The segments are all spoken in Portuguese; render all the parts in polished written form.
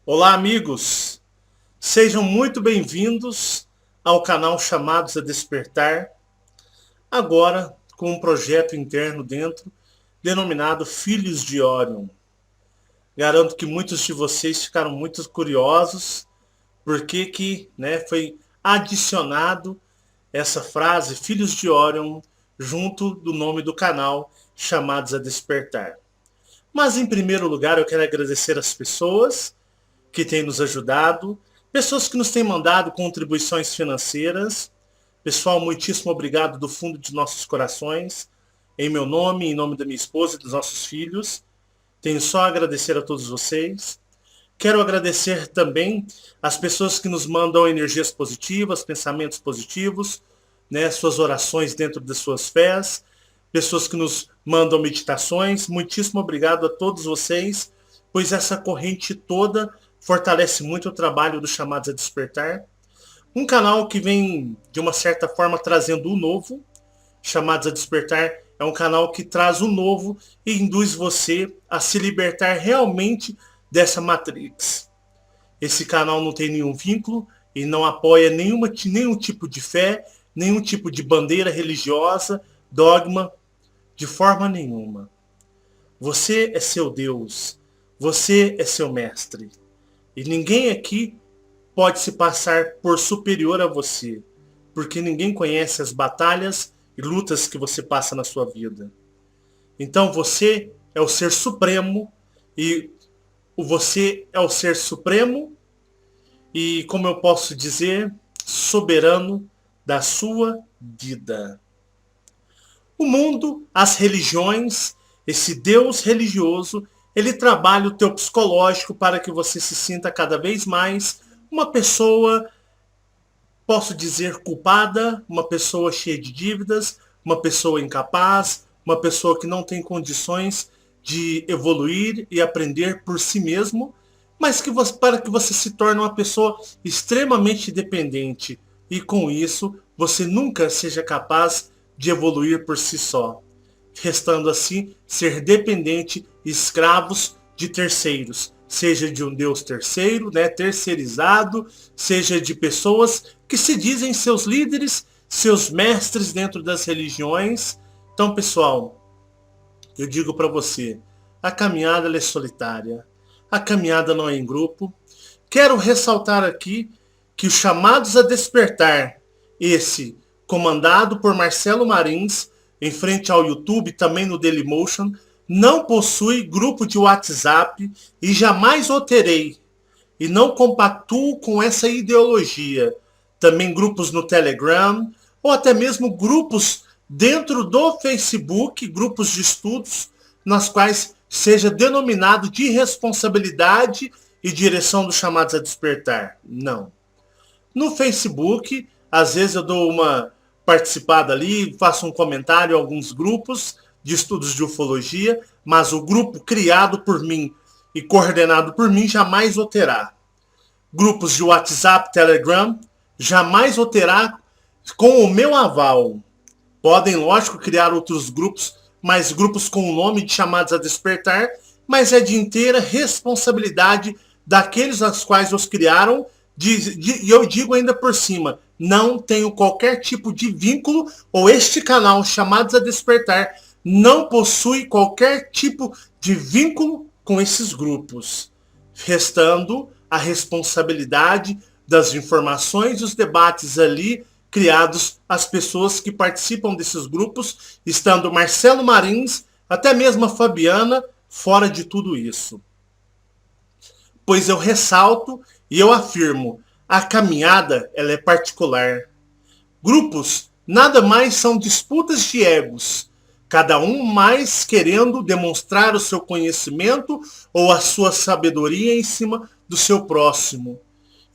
Olá, amigos! Sejam muito bem-vindos ao canal Chamados a Despertar, agora com um projeto interno dentro, denominado Filhos de Orion. Garanto que muitos de vocês ficaram muito curiosos porque foi adicionado essa frase Filhos de Orion junto do nome do canal Chamados a Despertar. Mas em primeiro lugar eu quero agradecer as pessoas que têm nos ajudado, pessoas que nos têm mandado contribuições financeiras. Pessoal, muitíssimo obrigado do fundo de nossos corações, em meu nome, em nome da minha esposa e dos nossos filhos. Tenho só a agradecer a todos vocês. Quero agradecer também as pessoas que nos mandam energias positivas, pensamentos positivos, suas orações dentro das suas fés, pessoas que nos mandam meditações. Muitíssimo obrigado a todos vocês, pois essa corrente toda fortalece muito o trabalho dos Chamados a Despertar. Um canal que vem, de uma certa forma, trazendo o novo. Chamados a Despertar é um canal que traz o novo e induz você a se libertar realmente dessa Matrix. Esse canal não tem nenhum vínculo e não apoia nenhum tipo de fé, nenhum tipo de bandeira religiosa, dogma, de forma nenhuma. Você é seu Deus, você é seu mestre. E ninguém aqui pode se passar por superior a você, porque ninguém conhece as batalhas e lutas que você passa na sua vida. Então você é o ser supremo e você é o ser supremo e, como eu posso dizer, soberano da sua vida. O mundo, as religiões, esse Deus religioso, ele trabalha o teu psicológico para que você se sinta cada vez mais uma pessoa, posso dizer, culpada, uma pessoa cheia de dívidas, uma pessoa incapaz, uma pessoa que não tem condições de evoluir e aprender por si mesmo, mas para que você se torne uma pessoa extremamente dependente e com isso você nunca seja capaz de evoluir por si só, restando assim ser dependente, escravos de terceiros, seja de um Deus terceiro, terceirizado, seja de pessoas que se dizem seus líderes, seus mestres dentro das religiões. Então, pessoal, eu digo para você, a caminhada ela é solitária, a caminhada não é em grupo. Quero ressaltar aqui que os Chamados a Despertar, esse comandado por Marcelo Marins, em frente ao YouTube, também no Dailymotion, não possui grupo de WhatsApp e jamais o terei. E não compactuo com essa ideologia. Também grupos no Telegram, ou até mesmo grupos dentro do Facebook, grupos de estudos, nas quais seja denominado de responsabilidade e direção dos Chamados a Despertar. Não. No Facebook, às vezes eu dou uma participada ali, faço um comentário em alguns grupos de estudos de ufologia, mas o grupo criado por mim e coordenado por mim jamais o terá. Grupos de WhatsApp, Telegram, jamais o terá com o meu aval. Podem, lógico, criar outros grupos, mas grupos com o nome de Chamados a Despertar, mas é de inteira responsabilidade daqueles aos quais os criaram, e eu digo ainda por cima, não tenho qualquer tipo de vínculo, ou este canal Chamados a Despertar não possui qualquer tipo de vínculo com esses grupos, restando a responsabilidade das informações e os debates ali criados às pessoas que participam desses grupos, estando Marcelo Marins, até mesmo a Fabiana, fora de tudo isso. Pois eu ressalto e eu afirmo, a caminhada ela é particular. Grupos nada mais são disputas de egos, cada um mais querendo demonstrar o seu conhecimento ou a sua sabedoria em cima do seu próximo.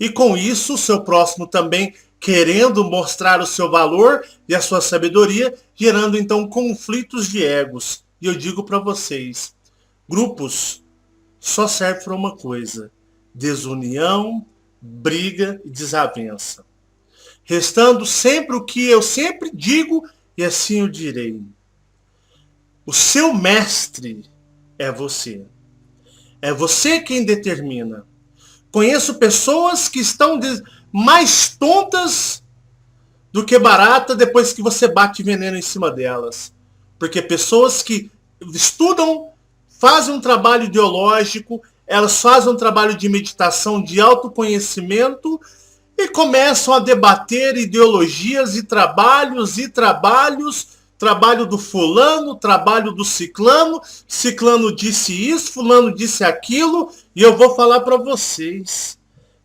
E com isso, o seu próximo também querendo mostrar o seu valor e a sua sabedoria, gerando então conflitos de egos. E eu digo para vocês, grupos só servem para uma coisa: desunião, briga e desavença. Restando sempre o que eu sempre digo, e assim eu direi. O seu mestre é você. É você quem determina. Conheço pessoas que estão mais tontas do que barata depois que você bate veneno em cima delas. Porque pessoas que estudam, fazem um trabalho ideológico, elas fazem um trabalho de meditação, de autoconhecimento e começam a debater ideologias e trabalhos, trabalho do fulano, trabalho do ciclano, ciclano disse isso, fulano disse aquilo, e eu vou falar para vocês.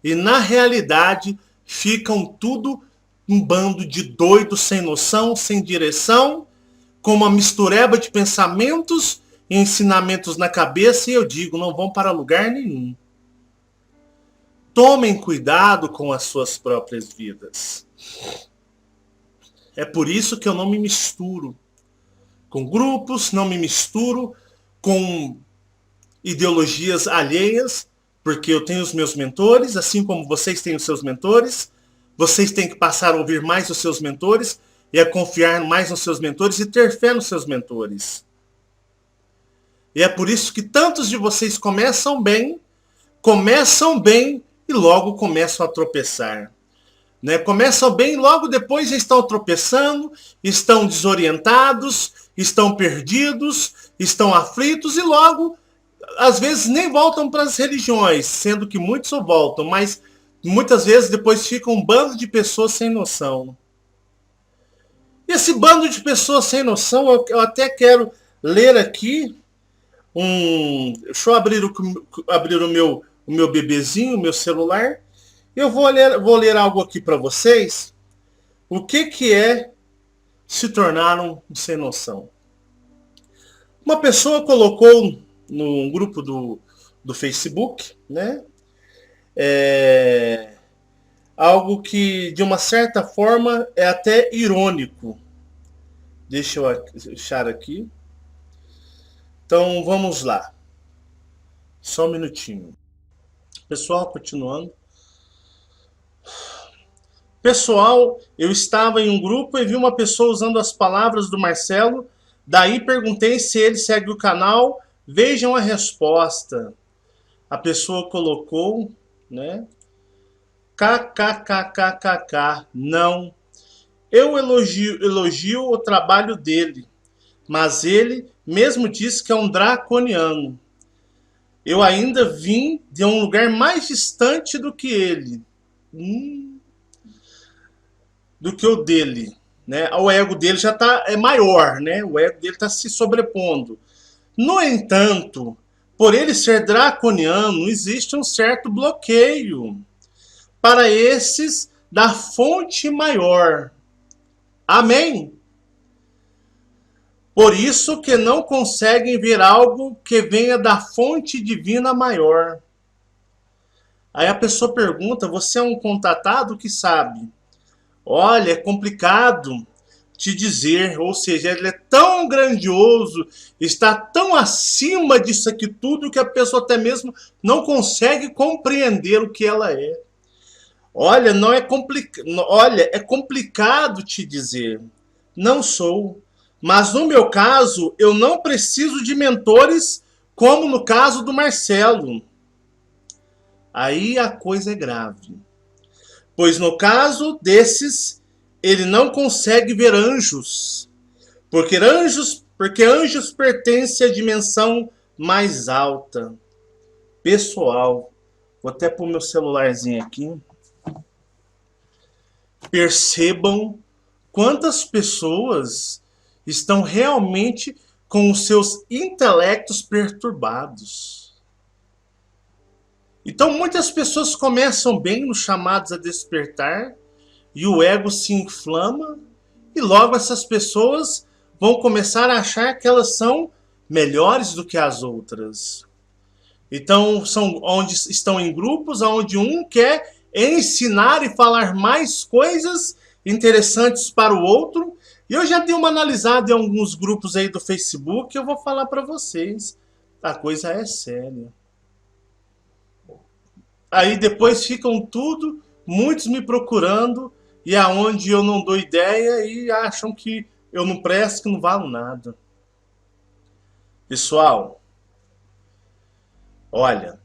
E na realidade ficam tudo um bando de doidos sem noção, sem direção, com uma mistureba de pensamentos e ensinamentos na cabeça, e eu digo, não vão para lugar nenhum. Tomem cuidado com as suas próprias vidas. É por isso que eu não me misturo com grupos, não me misturo com ideologias alheias, porque eu tenho os meus mentores, assim como vocês têm os seus mentores. Vocês têm que passar a ouvir mais os seus mentores e a confiar mais nos seus mentores e ter fé nos seus mentores. E é por isso que tantos de vocês começam bem e logo começam a tropeçar. Né? Começam bem, logo depois já estão tropeçando, estão desorientados, estão perdidos, estão aflitos e logo, às vezes, nem voltam para as religiões, sendo que muitos só voltam, mas muitas vezes depois fica um bando de pessoas sem noção. E esse bando de pessoas sem noção, eu até quero ler aqui Deixa eu abrir o meu bebezinho, o meu celular. Eu vou ler algo aqui para vocês. O que é se tornar um sem noção? Uma pessoa colocou num grupo do Facebook, né? Algo que, de uma certa forma, é até irônico. Deixa eu achar aqui. Então, vamos lá. Só um minutinho. Pessoal, continuando. Pessoal, eu estava em um grupo e vi uma pessoa usando as palavras do Marcelo. Daí perguntei se ele segue o canal. Vejam a resposta. A pessoa colocou, né? KKKKKK. Não. Eu elogio o trabalho dele. Mas ele mesmo disse que é um draconiano. Eu ainda vim de um lugar mais distante do que ele. Do que o dele. Né? O ego dele já é maior. Né? O ego dele está se sobrepondo. No entanto, por ele ser draconiano, existe um certo bloqueio para esses da fonte maior. Amém? Por isso que não conseguem ver algo que venha da fonte divina maior. Aí a pessoa pergunta, você é um contatado que sabe? Olha, é complicado te dizer, ou seja, ele é tão grandioso, está tão acima disso aqui tudo que a pessoa até mesmo não consegue compreender o que ela é. Olha, é complicado te dizer. Não sou. Mas no meu caso, eu não preciso de mentores como no caso do Marcelo. Aí a coisa é grave. Pois no caso desses, ele não consegue ver anjos. Porque anjos pertencem à dimensão mais alta. Pessoal, vou até pôr meu celularzinho aqui. Percebam quantas pessoas estão realmente com os seus intelectos perturbados. Então muitas pessoas começam bem nos chamados a despertar e o ego se inflama e logo essas pessoas vão começar a achar que elas são melhores do que as outras. Então estão em grupos onde um quer ensinar e falar mais coisas interessantes para o outro. E eu já dei uma analisada em alguns grupos aí do Facebook e eu vou falar para vocês. A coisa é séria. Aí depois ficam muitos me procurando, e aonde eu não dou ideia e acham que eu não presto, que não valo nada. Pessoal, olha,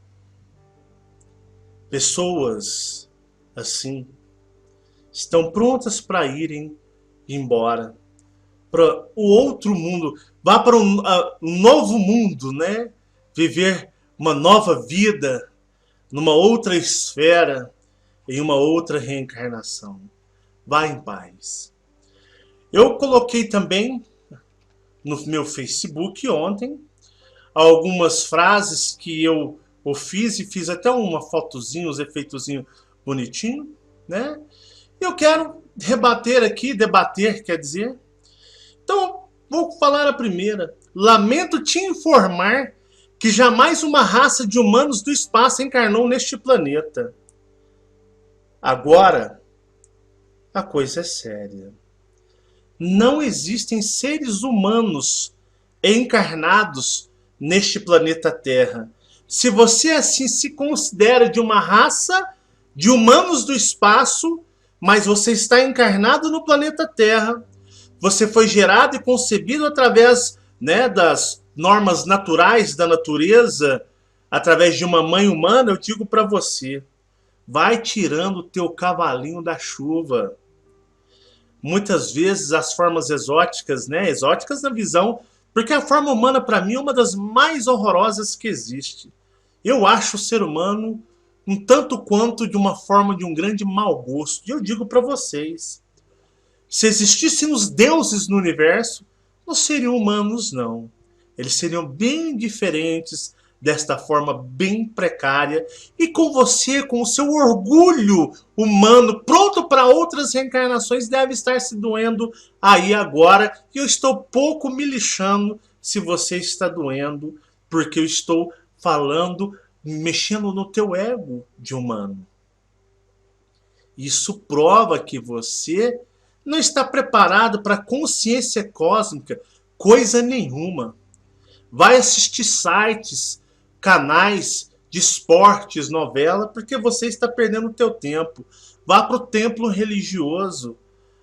Pessoas assim estão prontas para irem embora para o outro mundo, vá para um novo mundo, né? Viver uma nova vida numa outra esfera, em uma outra reencarnação. Vá em paz. Eu coloquei também no meu Facebook ontem algumas frases que eu fiz e fiz até uma fotozinha, uns efeitozinhos bonitinho, né? Eu quero rebater aqui, debater, quer dizer. Então, vou falar a primeira. Lamento te informar que jamais uma raça de humanos do espaço encarnou neste planeta. Agora, a coisa é séria. Não existem seres humanos encarnados neste planeta Terra. Se você assim se considera de uma raça de humanos do espaço, mas você está encarnado no planeta Terra, você foi gerado e concebido através, né, das normas naturais da natureza, através de uma mãe humana, eu digo para você, vai tirando o teu cavalinho da chuva. Muitas vezes as formas exóticas, né, exóticas na visão, porque a forma humana para mim é uma das mais horrorosas que existe. Eu acho o ser humano um tanto quanto de uma forma de um grande mau gosto. E eu digo para vocês, se existissem os deuses no universo, não seriam humanos, não. Eles seriam bem diferentes, desta forma bem precária, e com você, com o seu orgulho humano, pronto para outras reencarnações, deve estar se doendo aí agora. E eu estou pouco me lixando se você está doendo, porque eu estou falando, mexendo no teu ego de humano. Isso prova que você não está preparado para a consciência cósmica, coisa nenhuma. Vai assistir sites, canais de esportes, novela, porque você está perdendo o teu tempo. Vá para o templo religioso,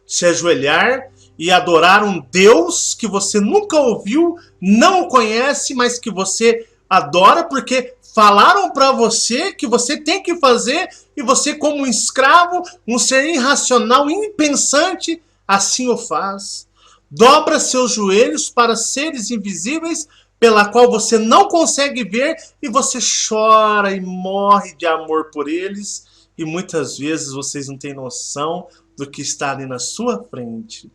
se ajoelhar e adorar um Deus que você nunca ouviu, não conhece, mas que você adora porque falaram para você que você tem que fazer e você, como um escravo, um ser irracional, impensante, assim o faz. Dobra seus joelhos para seres invisíveis pela qual você não consegue ver e você chora e morre de amor por eles e muitas vezes vocês não têm noção do que está ali na sua frente.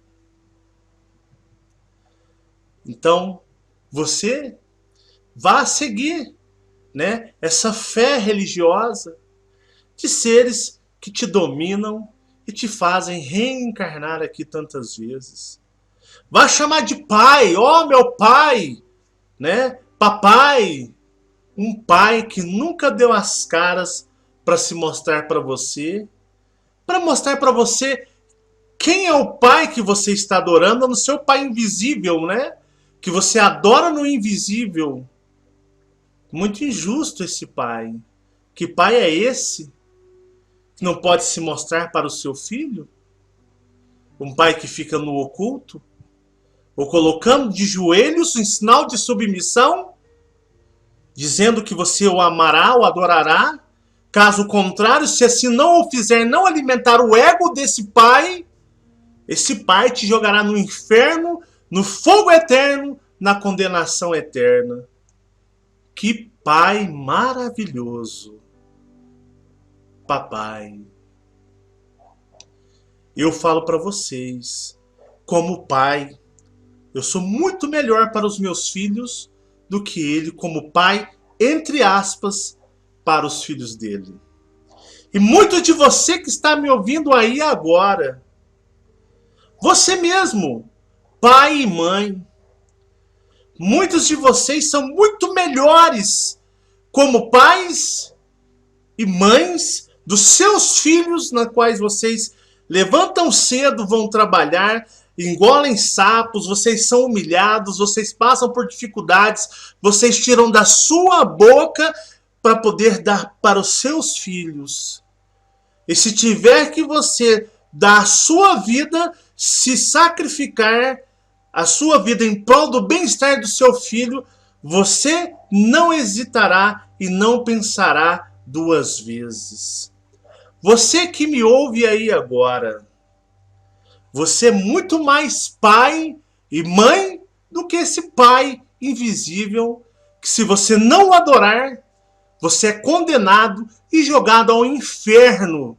Então, você vá seguir, né, essa fé religiosa de seres que te dominam e te fazem reencarnar aqui tantas vezes. Vá chamar de pai, ó meu pai, né? Papai, um pai que nunca deu as caras para se mostrar para você, para mostrar para você quem é o pai que você está adorando, no seu pai invisível, né? Que você adora no invisível. Muito injusto esse pai. Que pai é esse que não pode se mostrar para o seu filho? Um pai que fica no oculto? Ou colocando de joelhos em sinal de submissão? Dizendo que você o amará, o adorará? Caso contrário, se assim não o fizer, não alimentar o ego desse pai, esse pai te jogará no inferno, no fogo eterno, na condenação eterna. Que pai maravilhoso! Papai, eu falo para vocês, como pai, eu sou muito melhor para os meus filhos do que ele como pai, entre aspas, para os filhos dele. E muito de você que está me ouvindo aí agora, você mesmo, pai e mãe, muitos de vocês são muito melhores como pais e mães dos seus filhos, na quais vocês levantam cedo, vão trabalhar, engolem sapos, vocês são humilhados, vocês passam por dificuldades, vocês tiram da sua boca para poder dar para os seus filhos. E se tiver que você dar a sua vida, se sacrificar a sua vida em prol do bem-estar do seu filho, você não hesitará e não pensará duas vezes. Você que me ouve aí agora, você é muito mais pai e mãe do que esse pai invisível que, se você não o adorar, você é condenado e jogado ao inferno.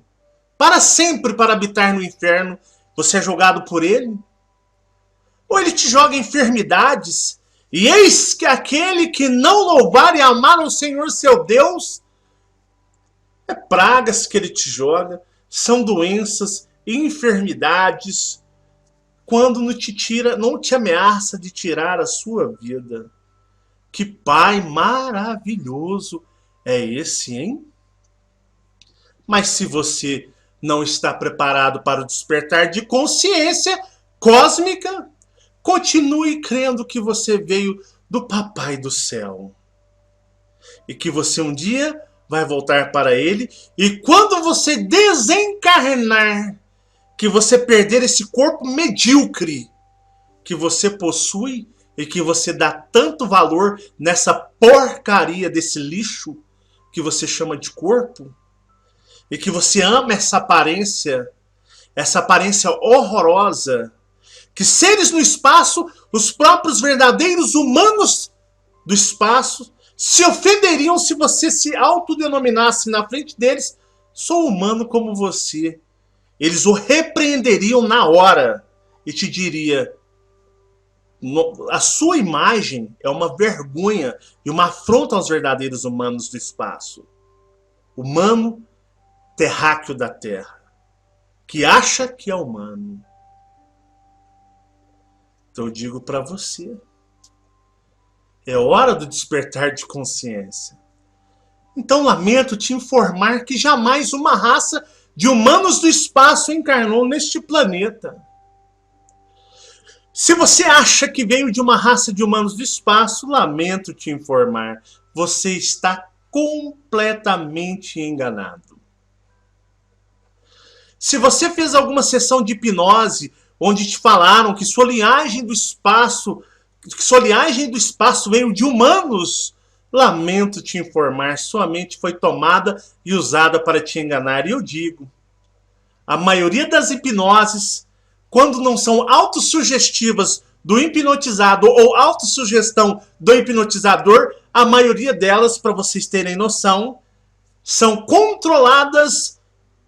Para sempre, para habitar no inferno, você é julgado por ele? Ou ele te joga enfermidades? E eis que aquele que não louvar e amar o Senhor seu Deus, é pragas que ele te joga, são doenças, enfermidades, quando não te ameaça de tirar a sua vida. Que pai maravilhoso é esse, hein? Mas se você não está preparado para o despertar de consciência cósmica, continue crendo que você veio do Papai do Céu. E que você um dia vai voltar para ele. E quando você desencarnar, que você perder esse corpo medíocre que você possui e que você dá tanto valor nessa porcaria desse lixo que você chama de corpo, e que você ama essa aparência horrorosa, que seres no espaço, os próprios verdadeiros humanos do espaço, se ofenderiam se você se autodenominasse na frente deles: sou humano como você. Eles o repreenderiam na hora e te diria: a sua imagem é uma vergonha e uma afronta aos verdadeiros humanos do espaço. Humano terráqueo da Terra, que acha que é humano. Então eu digo para você, é hora do despertar de consciência. Então lamento te informar que jamais uma raça de humanos do espaço encarnou neste planeta. Se você acha que veio de uma raça de humanos do espaço, lamento te informar, você está completamente enganado. Se você fez alguma sessão de hipnose onde te falaram que sua linhagem do espaço veio de humanos, lamento te informar, sua mente foi tomada e usada para te enganar. E eu digo, a maioria das hipnoses, quando não são autossugestivas do hipnotizado ou autossugestão do hipnotizador, a maioria delas, para vocês terem noção, são controladas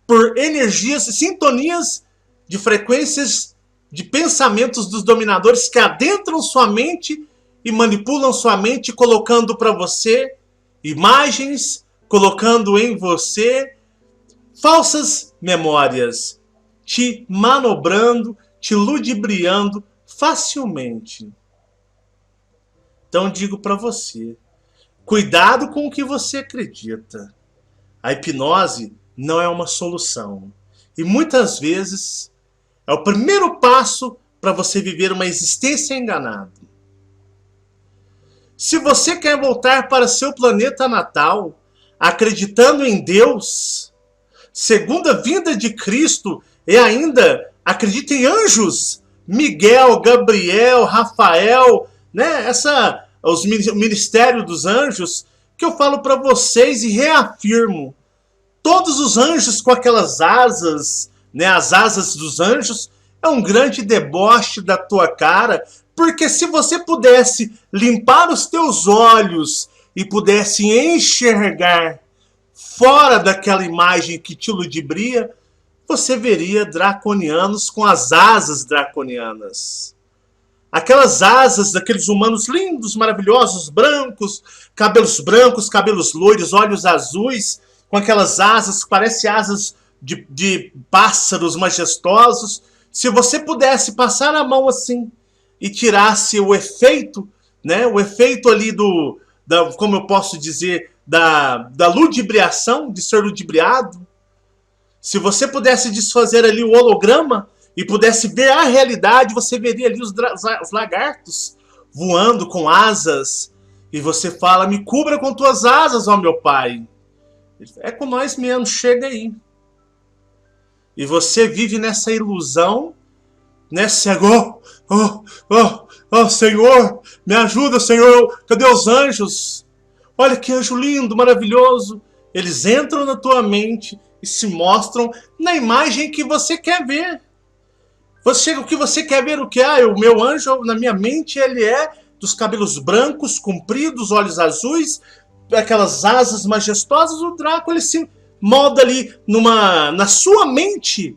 por energias, sintonias de frequências de pensamentos dos dominadores que adentram sua mente e manipulam sua mente, colocando para você imagens, colocando em você falsas memórias, te manobrando, te ludibriando facilmente. Então digo para você, cuidado com o que você acredita. A hipnose não é uma solução. E muitas vezes é o primeiro passo para você viver uma existência enganada. Se você quer voltar para seu planeta natal, acreditando em Deus, segunda vinda de Cristo, e ainda acredita em anjos, Miguel, Gabriel, Rafael, né? O ministério dos anjos, que eu falo para vocês e reafirmo, todos os anjos com aquelas asas, né, as asas dos anjos, é um grande deboche da tua cara, porque se você pudesse limpar os teus olhos e pudesse enxergar fora daquela imagem que te ludibria, você veria draconianos com as asas draconianas. Aquelas asas daqueles humanos lindos, maravilhosos, brancos, cabelos loiros, olhos azuis, com aquelas asas que parecem asas de pássaros majestosos. Se você pudesse passar a mão assim e tirasse o efeito, né, o efeito ali como eu posso dizer, da ludibriação, de ser ludibriado, se você pudesse desfazer ali o holograma e pudesse ver a realidade, você veria ali os lagartos voando com asas, e você fala: me cubra com tuas asas, ó meu pai. É com nós mesmo, chega aí. E você vive nessa ilusão, né, cego? Oh, Senhor, me ajuda, Senhor, cadê os anjos? Olha que anjo lindo, maravilhoso. Eles entram na tua mente e se mostram na imagem que você quer ver. O que você quer ver o que? O meu anjo, na minha mente, ele é dos cabelos brancos, compridos, olhos azuis, aquelas asas majestosas. O Draco, ele se molda ali na sua mente,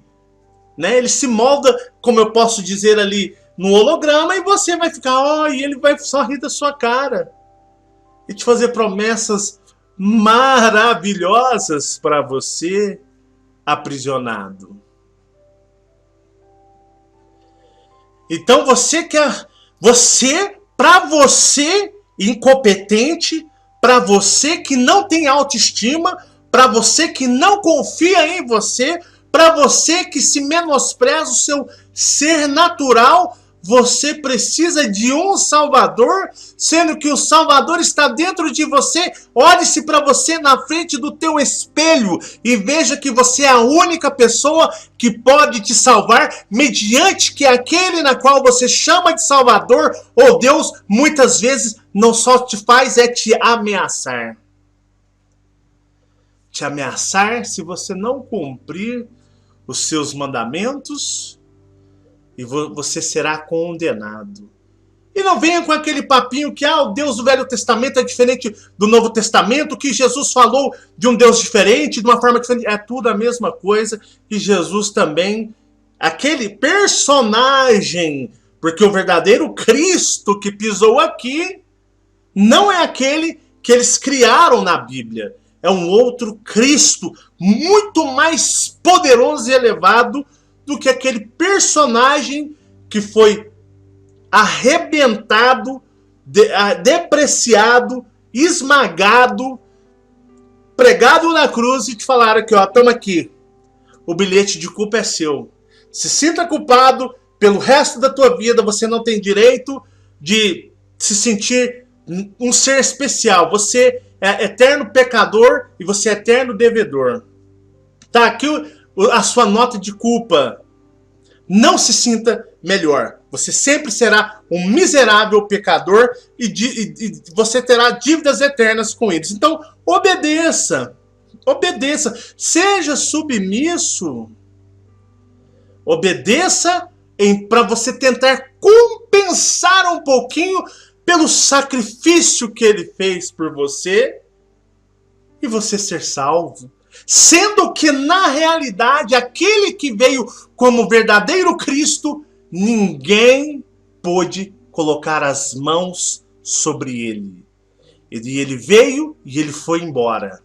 né? Ele se molda, como eu posso dizer ali, no holograma, e você vai ficar, e ele vai só rir da sua cara e te fazer promessas maravilhosas para você, aprisionado. Então para você incompetente, para você que não tem autoestima, para você que não confia em você, para você que se menospreza o seu ser natural, você precisa de um Salvador, sendo que o Salvador está dentro de você. Olhe-se para você na frente do teu espelho e veja que você é a única pessoa que pode te salvar, mediante que aquele na qual você chama de Salvador ou Deus, muitas vezes não só te faz te ameaçar. Te ameaçar se você não cumprir os seus mandamentos, e você será condenado. E não venha com aquele papinho que o Deus do Velho Testamento é diferente do Novo Testamento, que Jesus falou de um Deus diferente, de uma forma diferente. É tudo a mesma coisa. E Jesus também, aquele personagem, porque o verdadeiro Cristo que pisou aqui não é aquele que eles criaram na Bíblia. É um outro Cristo, muito mais poderoso e elevado do que aquele personagem que foi arrebentado, depreciado, esmagado, pregado na cruz e te falaram que, toma aqui, o bilhete de culpa é seu. Se sinta culpado pelo resto da tua vida, você não tem direito de se sentir um ser especial. Você é eterno pecador e você é eterno devedor. Tá aqui a sua nota de culpa. Não se sinta melhor. Você sempre será um miserável pecador e você terá dívidas eternas com eles. Então, obedeça. Obedeça. Seja submisso. Obedeça para você tentar compensar um pouquinho pelo sacrifício que ele fez por você e você ser salvo. Sendo que, na realidade, aquele que veio como verdadeiro Cristo, ninguém pôde colocar as mãos sobre ele. E ele veio e ele foi embora.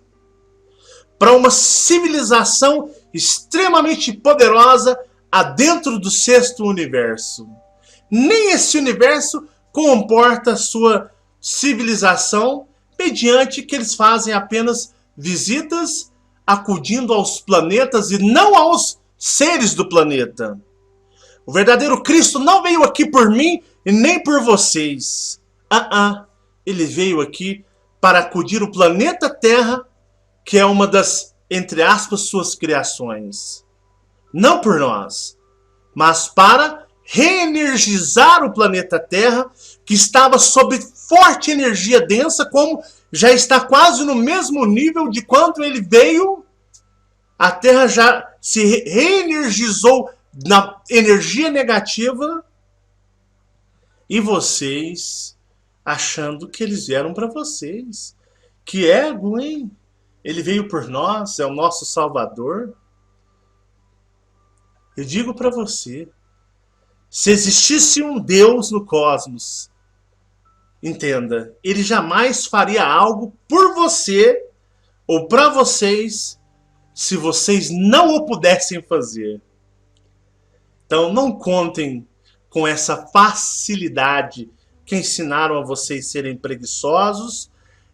Para uma civilização extremamente poderosa adentro do sexto universo. Nem esse universo comporta a sua civilização, mediante que eles fazem apenas visitas acudindo aos planetas e não aos seres do planeta. O verdadeiro Cristo não veio aqui por mim e nem por vocês. Ele veio aqui para acudir o planeta Terra, que é uma das, entre aspas, suas criações. Não por nós, mas para reenergizar o planeta Terra, que estava sob forte energia densa, como já está quase no mesmo nível de quando ele veio. A Terra já se reenergizou na energia negativa. E vocês achando que eles vieram para vocês. Que ego, hein? Ele veio por nós, é o nosso Salvador. Eu digo para você, se existisse um Deus no cosmos, entenda, ele jamais faria algo por você ou para vocês se vocês não o pudessem fazer. Então não contem com essa facilidade que ensinaram a vocês serem preguiçosos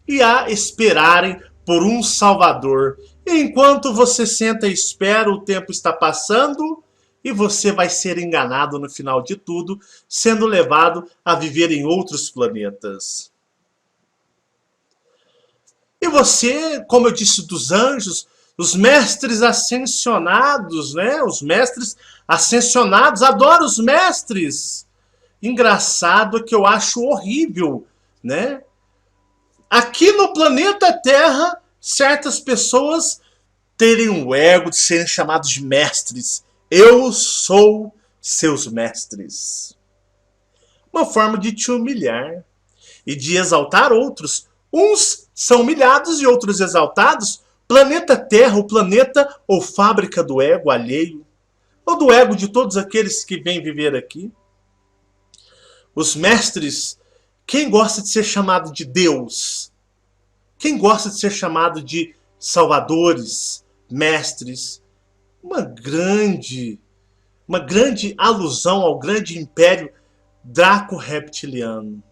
e a esperarem por um Salvador. E enquanto você senta e espera, o tempo está passando e você vai ser enganado no final de tudo, sendo levado a viver em outros planetas. E você, como eu disse dos anjos, os mestres ascensionados, né? Os mestres ascensionados, adoro os mestres. Engraçado que eu acho horrível, né? Aqui no planeta Terra, certas pessoas terem o ego de serem chamados de mestres. Eu sou seus mestres. Uma forma de te humilhar e de exaltar outros. Uns são humilhados e outros exaltados. Planeta Terra, o planeta ou fábrica do ego alheio, ou do ego de todos aqueles que vêm viver aqui. Os mestres, quem gosta de ser chamado de Deus? Quem gosta de ser chamado de salvadores, mestres? Uma grande alusão ao grande império draco-reptiliano.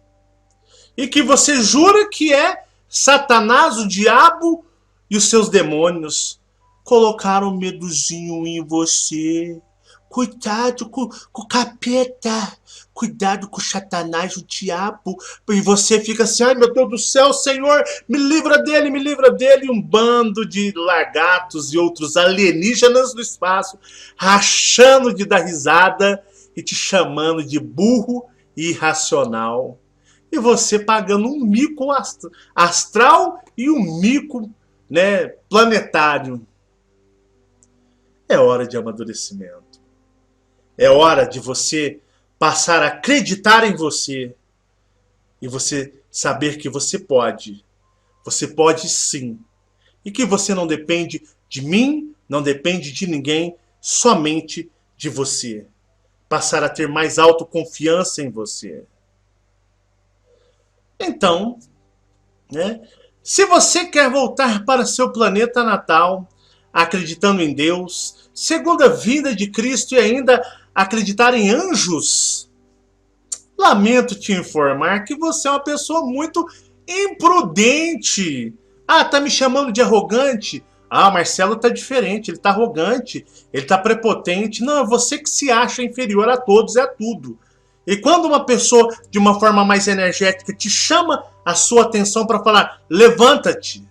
E que você jura que é Satanás, o diabo e os seus demônios. Colocaram um medozinho em você. Cuidado com o capeta. Cuidado com o Satanás, o diabo. E você fica assim, ai meu Deus do céu, Senhor, me livra dele, me livra dele. E um bando de lagartos e outros alienígenas no espaço, rachando de dar risada e te chamando de burro e irracional. E você pagando um mico astral e um mico, né, planetário. É hora de amadurecimento. É hora de você passar a acreditar em você. E você saber que você pode. Você pode sim. E que você não depende de mim, não depende de ninguém, somente de você. Passar a ter mais autoconfiança em você. Então, né, se você quer voltar para seu planeta natal, acreditando em Deus, segundo a vida de Cristo e ainda acreditar em anjos, lamento te informar que você é uma pessoa muito imprudente. Ah, tá me chamando de arrogante? Ah, o Marcelo tá diferente, ele tá arrogante, ele tá prepotente. Não, é você que se acha inferior a todos e a tudo. E quando uma pessoa, de uma forma mais energética, te chama a sua atenção para falar, levanta-te,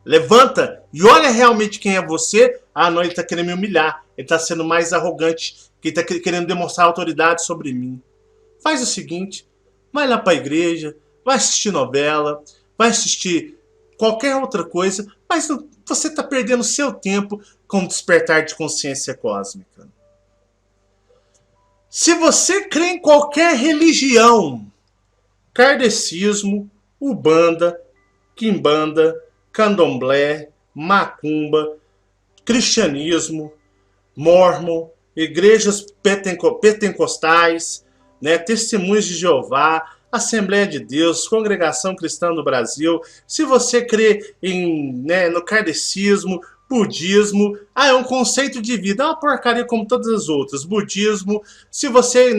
levanta e olha realmente quem é você. Ah, não, ele está querendo me humilhar, ele está sendo mais arrogante, que está querendo demonstrar autoridade sobre mim. Faz o seguinte, vai lá para a igreja, vai assistir novela, vai assistir qualquer outra coisa, mas você está perdendo seu tempo com o despertar de consciência cósmica. Se você crê em qualquer religião, kardecismo, ubanda, quimbanda, candomblé, macumba, cristianismo, mórmon, igrejas pentecostais, né, testemunhos de Jeová, Assembleia de Deus, Congregação Cristã do Brasil, se você crê no kardecismo, budismo, é um conceito de vida, é uma porcaria como todas as outras. Budismo, se você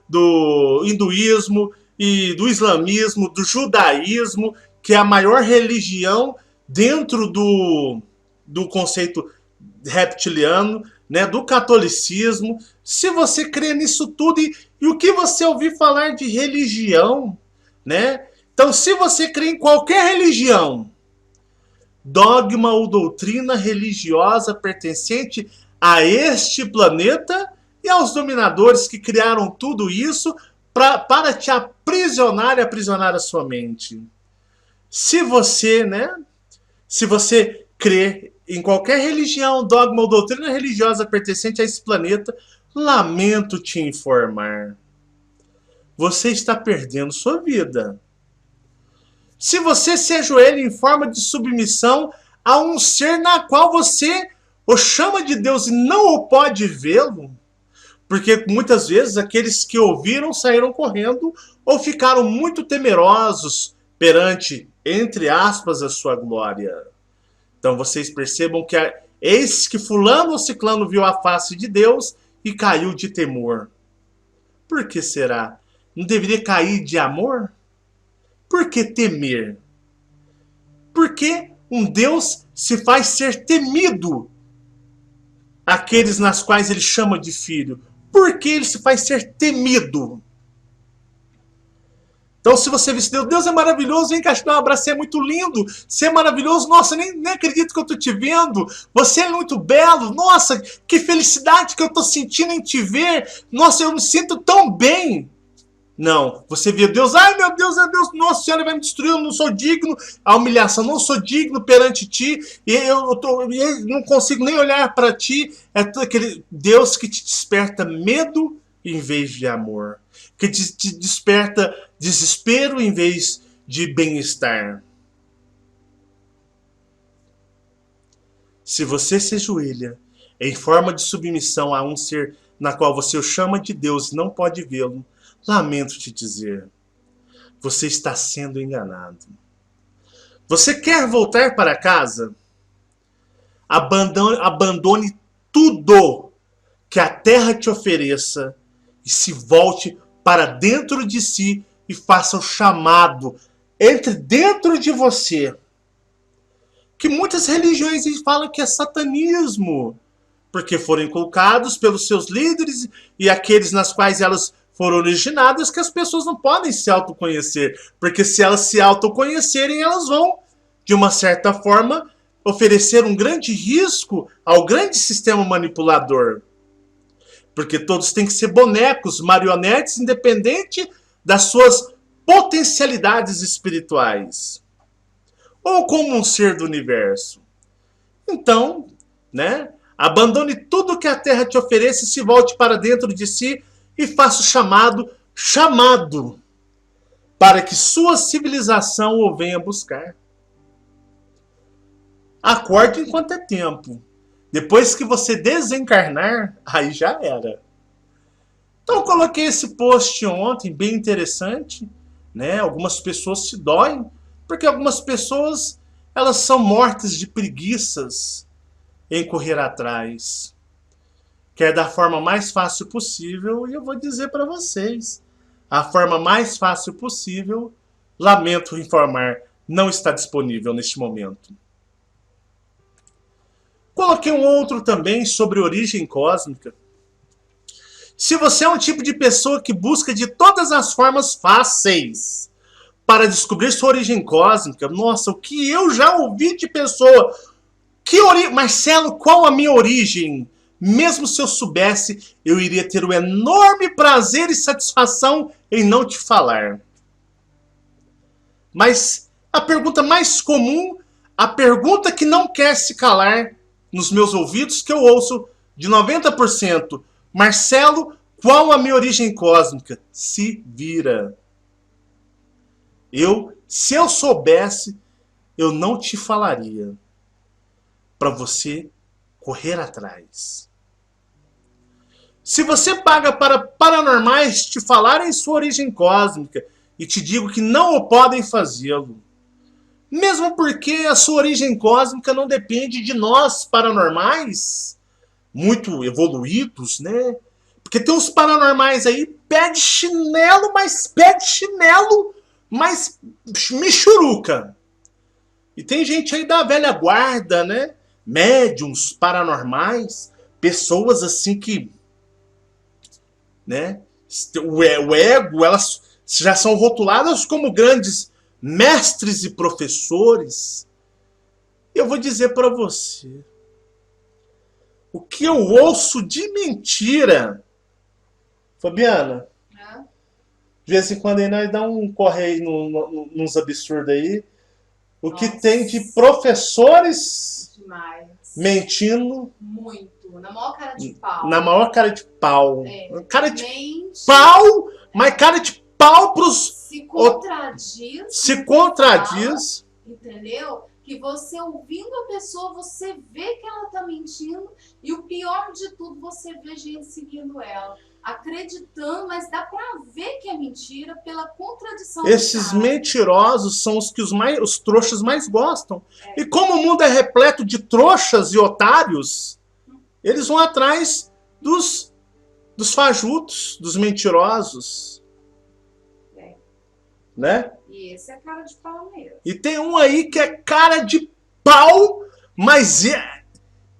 do hinduísmo e do islamismo, do judaísmo, que é a maior religião dentro do conceito reptiliano, né, do catolicismo, se você crê nisso tudo e o que você ouvir falar de religião, né? Então, se você crê em qualquer religião, dogma ou doutrina religiosa pertencente a este planeta e aos dominadores que criaram tudo isso para te aprisionar e aprisionar a sua mente. Se você crê em qualquer religião, dogma ou doutrina religiosa pertencente a esse planeta, lamento te informar. Você está perdendo sua vida. Se você se ajoelha em forma de submissão a um ser na qual você o chama de Deus e não o pode vê-lo, porque muitas vezes aqueles que ouviram saíram correndo ou ficaram muito temerosos perante, entre aspas, a sua glória. Então vocês percebam que eis que fulano ou ciclano viu a face de Deus e caiu de temor. Por que será? Não deveria cair de amor? Por que temer? Porque um Deus se faz ser temido. Aqueles nas quais ele chama de filho. Por que ele se faz ser temido? Então, se você vê, Deus é maravilhoso, vem cá, te dar um abraço, você é muito lindo, você é maravilhoso, nossa, nem acredito que eu estou te vendo, você é muito belo, nossa, que felicidade que eu estou sentindo em te ver, nossa, eu me sinto tão bem. Não, você vê Deus, ai meu Deus, nossa senhora vai me destruir, eu não sou digno, a humilhação, não sou digno perante ti, e eu não consigo nem olhar para ti. É todo aquele Deus que te desperta medo em vez de amor, que te desperta desespero em vez de bem-estar. Se você se ajoelha em forma de submissão a um ser na qual você o chama de Deus e não pode vê-lo, lamento te dizer, você está sendo enganado. Você quer voltar para casa? Abandone tudo que a terra te ofereça e se volte para dentro de si e faça o chamado. Entre dentro de você. Que muitas religiões falam que é satanismo, porque foram inculcados pelos seus líderes e aqueles nas quais elas foram originadas, que as pessoas não podem se autoconhecer, porque se elas se autoconhecerem, elas vão, de uma certa forma, oferecer um grande risco ao grande sistema manipulador. Porque todos têm que ser bonecos, marionetes, independente das suas potencialidades espirituais. Ou como um ser do universo. Então, né? Abandone tudo que a terra te oferece e se volte para dentro de si e faça o chamado, para que sua civilização o venha buscar. Acorde enquanto é tempo. Depois que você desencarnar, aí já era. Então eu coloquei esse post ontem, bem interessante, né? Algumas pessoas se doem, porque algumas pessoas elas são mortas de preguiças em correr atrás. Quer da forma mais fácil possível, e eu vou dizer para vocês, a forma mais fácil possível, lamento informar, não está disponível neste momento. Coloquei um outro também sobre origem cósmica. Se você é um tipo de pessoa que busca de todas as formas fáceis para descobrir sua origem cósmica, nossa, o que eu já ouvi de pessoa. Marcelo, qual a minha origem? Mesmo se eu soubesse, eu iria ter o enorme prazer e satisfação em não te falar. Mas a pergunta mais comum, a pergunta que não quer se calar nos meus ouvidos, que eu ouço de 90%. Marcelo, qual a minha origem cósmica? Se vira. Se eu soubesse, eu não te falaria. Para você correr atrás. Se você paga para paranormais te falarem sua origem cósmica e te digo que não o podem fazê-lo, mesmo porque a sua origem cósmica não depende de nós paranormais, muito evoluídos, né? Porque tem uns paranormais aí, pé de chinelo, mas michuruca. E tem gente aí da velha guarda, né? Médiums paranormais, pessoas assim que, né? O ego, elas já são rotuladas como grandes mestres e professores. Eu vou dizer para você, o que eu ouço de mentira, Fabiana, de vez em quando aí nós dá um correio nos absurdos aí, o que tem de professores demais mentindo. Muito. Na maior cara de pau. Na maior cara de pau. Cara de mente, pau, mas cara de pau pros. Se contradiz. Fala, entendeu? Que você ouvindo a pessoa, você vê que ela tá mentindo. E o pior de tudo, você vê gente seguindo ela. Acreditando, mas dá pra ver que é mentira pela contradição. Esses mentirosos são os que os trouxas mais gostam. E como o mundo é repleto de trouxas e otários, eles vão atrás dos fajutos, dos mentirosos. Né? E esse é cara de pau mesmo. E tem um aí que é cara de pau, mas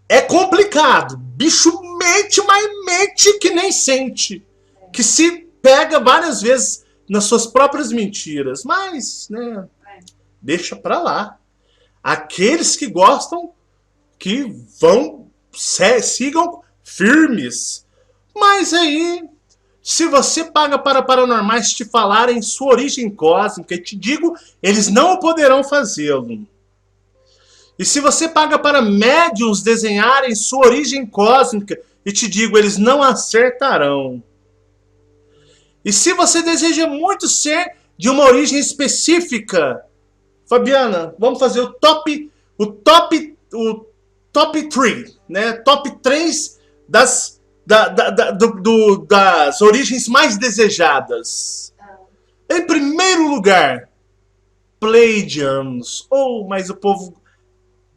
é complicado. Bicho mente, mas mente que nem sente. Que se pega várias vezes nas suas próprias mentiras. Mas, né, deixa pra lá. Aqueles que gostam, que sigam firmes. Mas aí, Se você paga para paranormais te falarem sua origem cósmica, e te digo, eles não poderão fazê-lo. E se você paga para médiuns desenharem sua origem cósmica, e te digo, eles não acertarão. E se você deseja muito ser de uma origem específica, Fabiana, vamos fazer o top 3, né? Top 3 das das origens mais desejadas. Em primeiro lugar, Pleiadianos. Mas o povo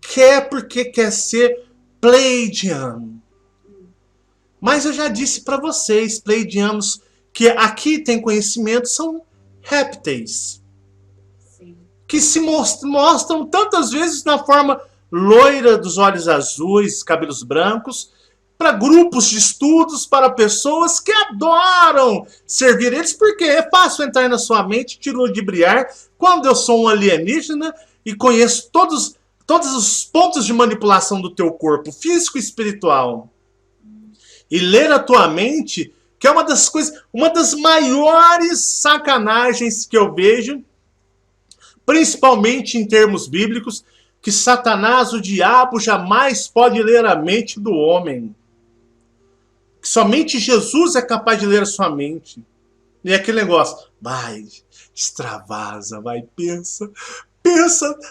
quer porque quer ser Pleiadiano. Mas eu já disse para vocês, Pleiadianos, que aqui tem conhecimento, são répteis. Sim. Que se mostram tantas vezes na forma loira dos olhos azuis, cabelos brancos, para grupos de estudos, para pessoas que adoram servir eles, porque é fácil entrar na sua mente, te ludibriar, quando eu sou um alienígena e conheço todos os pontos de manipulação do teu corpo, físico e espiritual. E ler a tua mente, que é uma das maiores sacanagens que eu vejo, principalmente em termos bíblicos, que Satanás, o diabo, jamais pode ler a mente do homem. Que somente Jesus é capaz de ler a sua mente. E é aquele negócio, vai, extravasa, vai, pensa,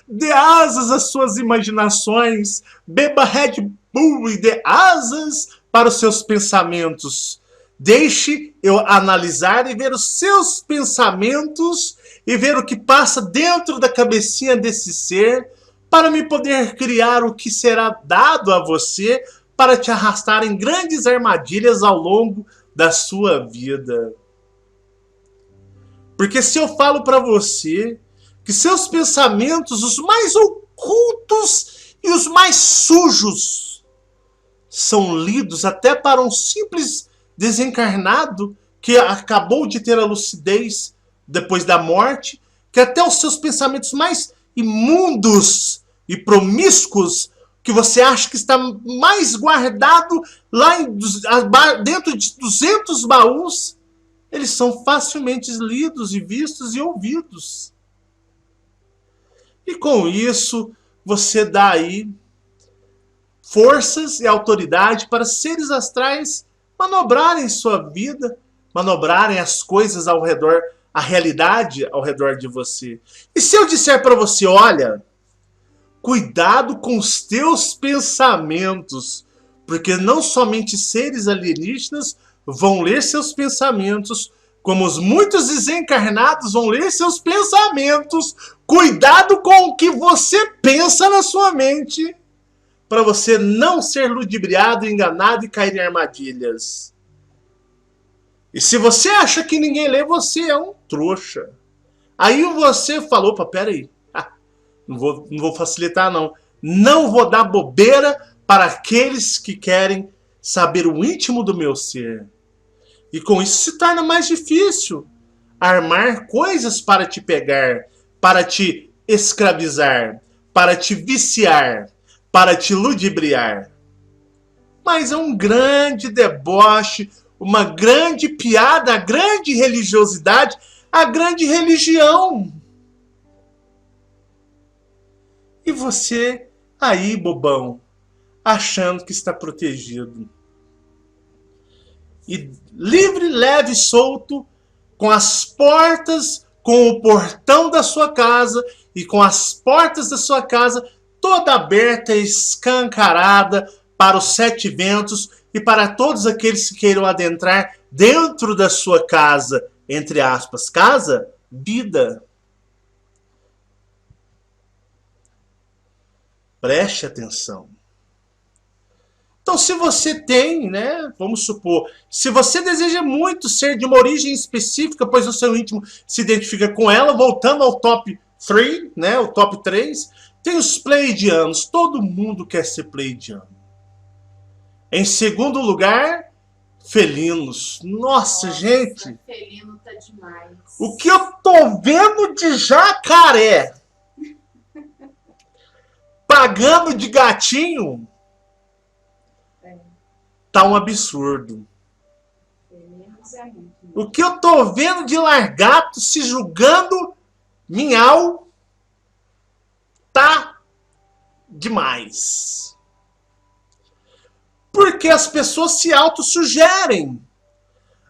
dê asas às suas imaginações, beba Red Bull e dê asas para os seus pensamentos. Deixe eu analisar e ver os seus pensamentos e ver o que passa dentro da cabecinha desse ser, para me poder criar o que será dado a você para te arrastar em grandes armadilhas ao longo da sua vida. Porque se eu falo para você que seus pensamentos, os mais ocultos e os mais sujos, são lidos até para um simples desencarnado que acabou de ter a lucidez depois da morte, que até os seus pensamentos mais imundos e promíscuos, que você acha que está mais guardado lá dentro de 200 baús, eles são facilmente lidos e vistos e ouvidos. E com isso, você dá aí forças e autoridade para seres astrais manobrarem sua vida, manobrarem as coisas ao redor, a realidade ao redor de você. E se eu disser para você, olha, cuidado com os teus pensamentos, porque não somente seres alienígenas vão ler seus pensamentos, como os muitos desencarnados vão ler seus pensamentos. Cuidado com o que você pensa na sua mente, para você não ser ludibriado, enganado e cair em armadilhas. E se você acha que ninguém lê, você é um trouxa. Aí você falou, opa, peraí, não vou facilitar não. Não vou dar bobeira para aqueles que querem saber o íntimo do meu ser. E com isso se torna mais difícil armar coisas para te pegar, para te escravizar, para te viciar, para te ludibriar. Mas é um grande deboche, uma grande piada, a grande religiosidade, a grande religião. E você aí, bobão, achando que está protegido. E livre, leve e solto, com as portas, com o portão da sua casa e com as portas da sua casa toda aberta e escancarada para os 7 ventos e para todos aqueles que queiram adentrar dentro da sua casa, entre aspas, casa, vida. Preste atenção. Então, se você tem, né, vamos supor, se você deseja muito ser de uma origem específica, pois o seu íntimo se identifica com ela, voltando ao top 3, né, o top 3, tem os pleiadianos. Todo mundo quer ser pleiadiano. Em segundo lugar, felinos. Nossa, gente. Felino tá demais. O que eu tô vendo de jacaré pagando de gatinho tá um absurdo. Felinos é muito. O que eu tô vendo de largato se julgando minhal tá demais. Porque as pessoas se autossugerem.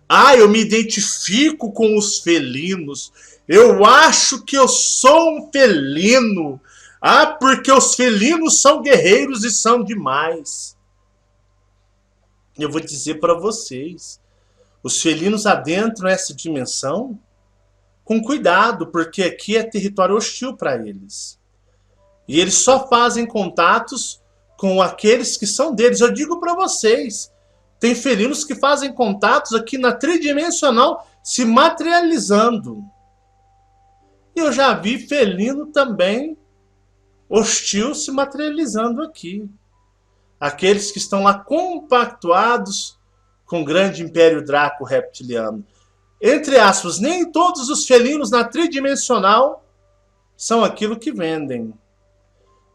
Ah, eu me identifico com os felinos. Eu acho que eu sou um felino. Ah, porque os felinos são guerreiros e são demais. Eu vou dizer para vocês. Os felinos adentram essa dimensão com cuidado, porque aqui é território hostil para eles. E eles só fazem contatos com aqueles que são deles. Eu digo para vocês, tem felinos que fazem contatos aqui na tridimensional se materializando. E eu já vi felino também hostil se materializando aqui. Aqueles que estão lá compactuados com o grande império Draco reptiliano. Entre aspas, nem todos os felinos na tridimensional são aquilo que vendem.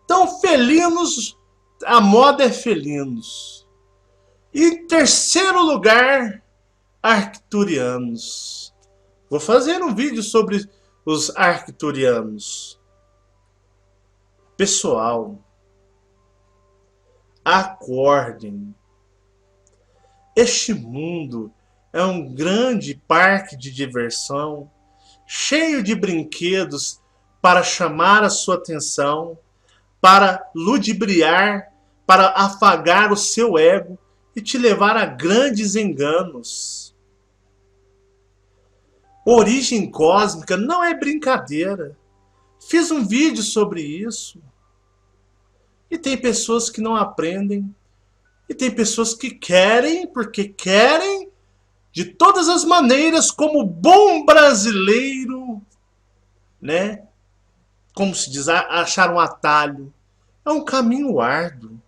Então, felinos, a moda é felinos. E em terceiro lugar, arcturianos. Vou fazer um vídeo sobre os arcturianos. Pessoal, acordem. Este mundo é um grande parque de diversão, cheio de brinquedos para chamar a sua atenção, para ludibriar, para afagar o seu ego e te levar a grandes enganos. Origem cósmica não é brincadeira. Fiz um vídeo sobre isso. E tem pessoas que não aprendem. E tem pessoas que querem, porque querem, de todas as maneiras, como bom brasileiro, né? Como se diz, achar um atalho. É um caminho árduo,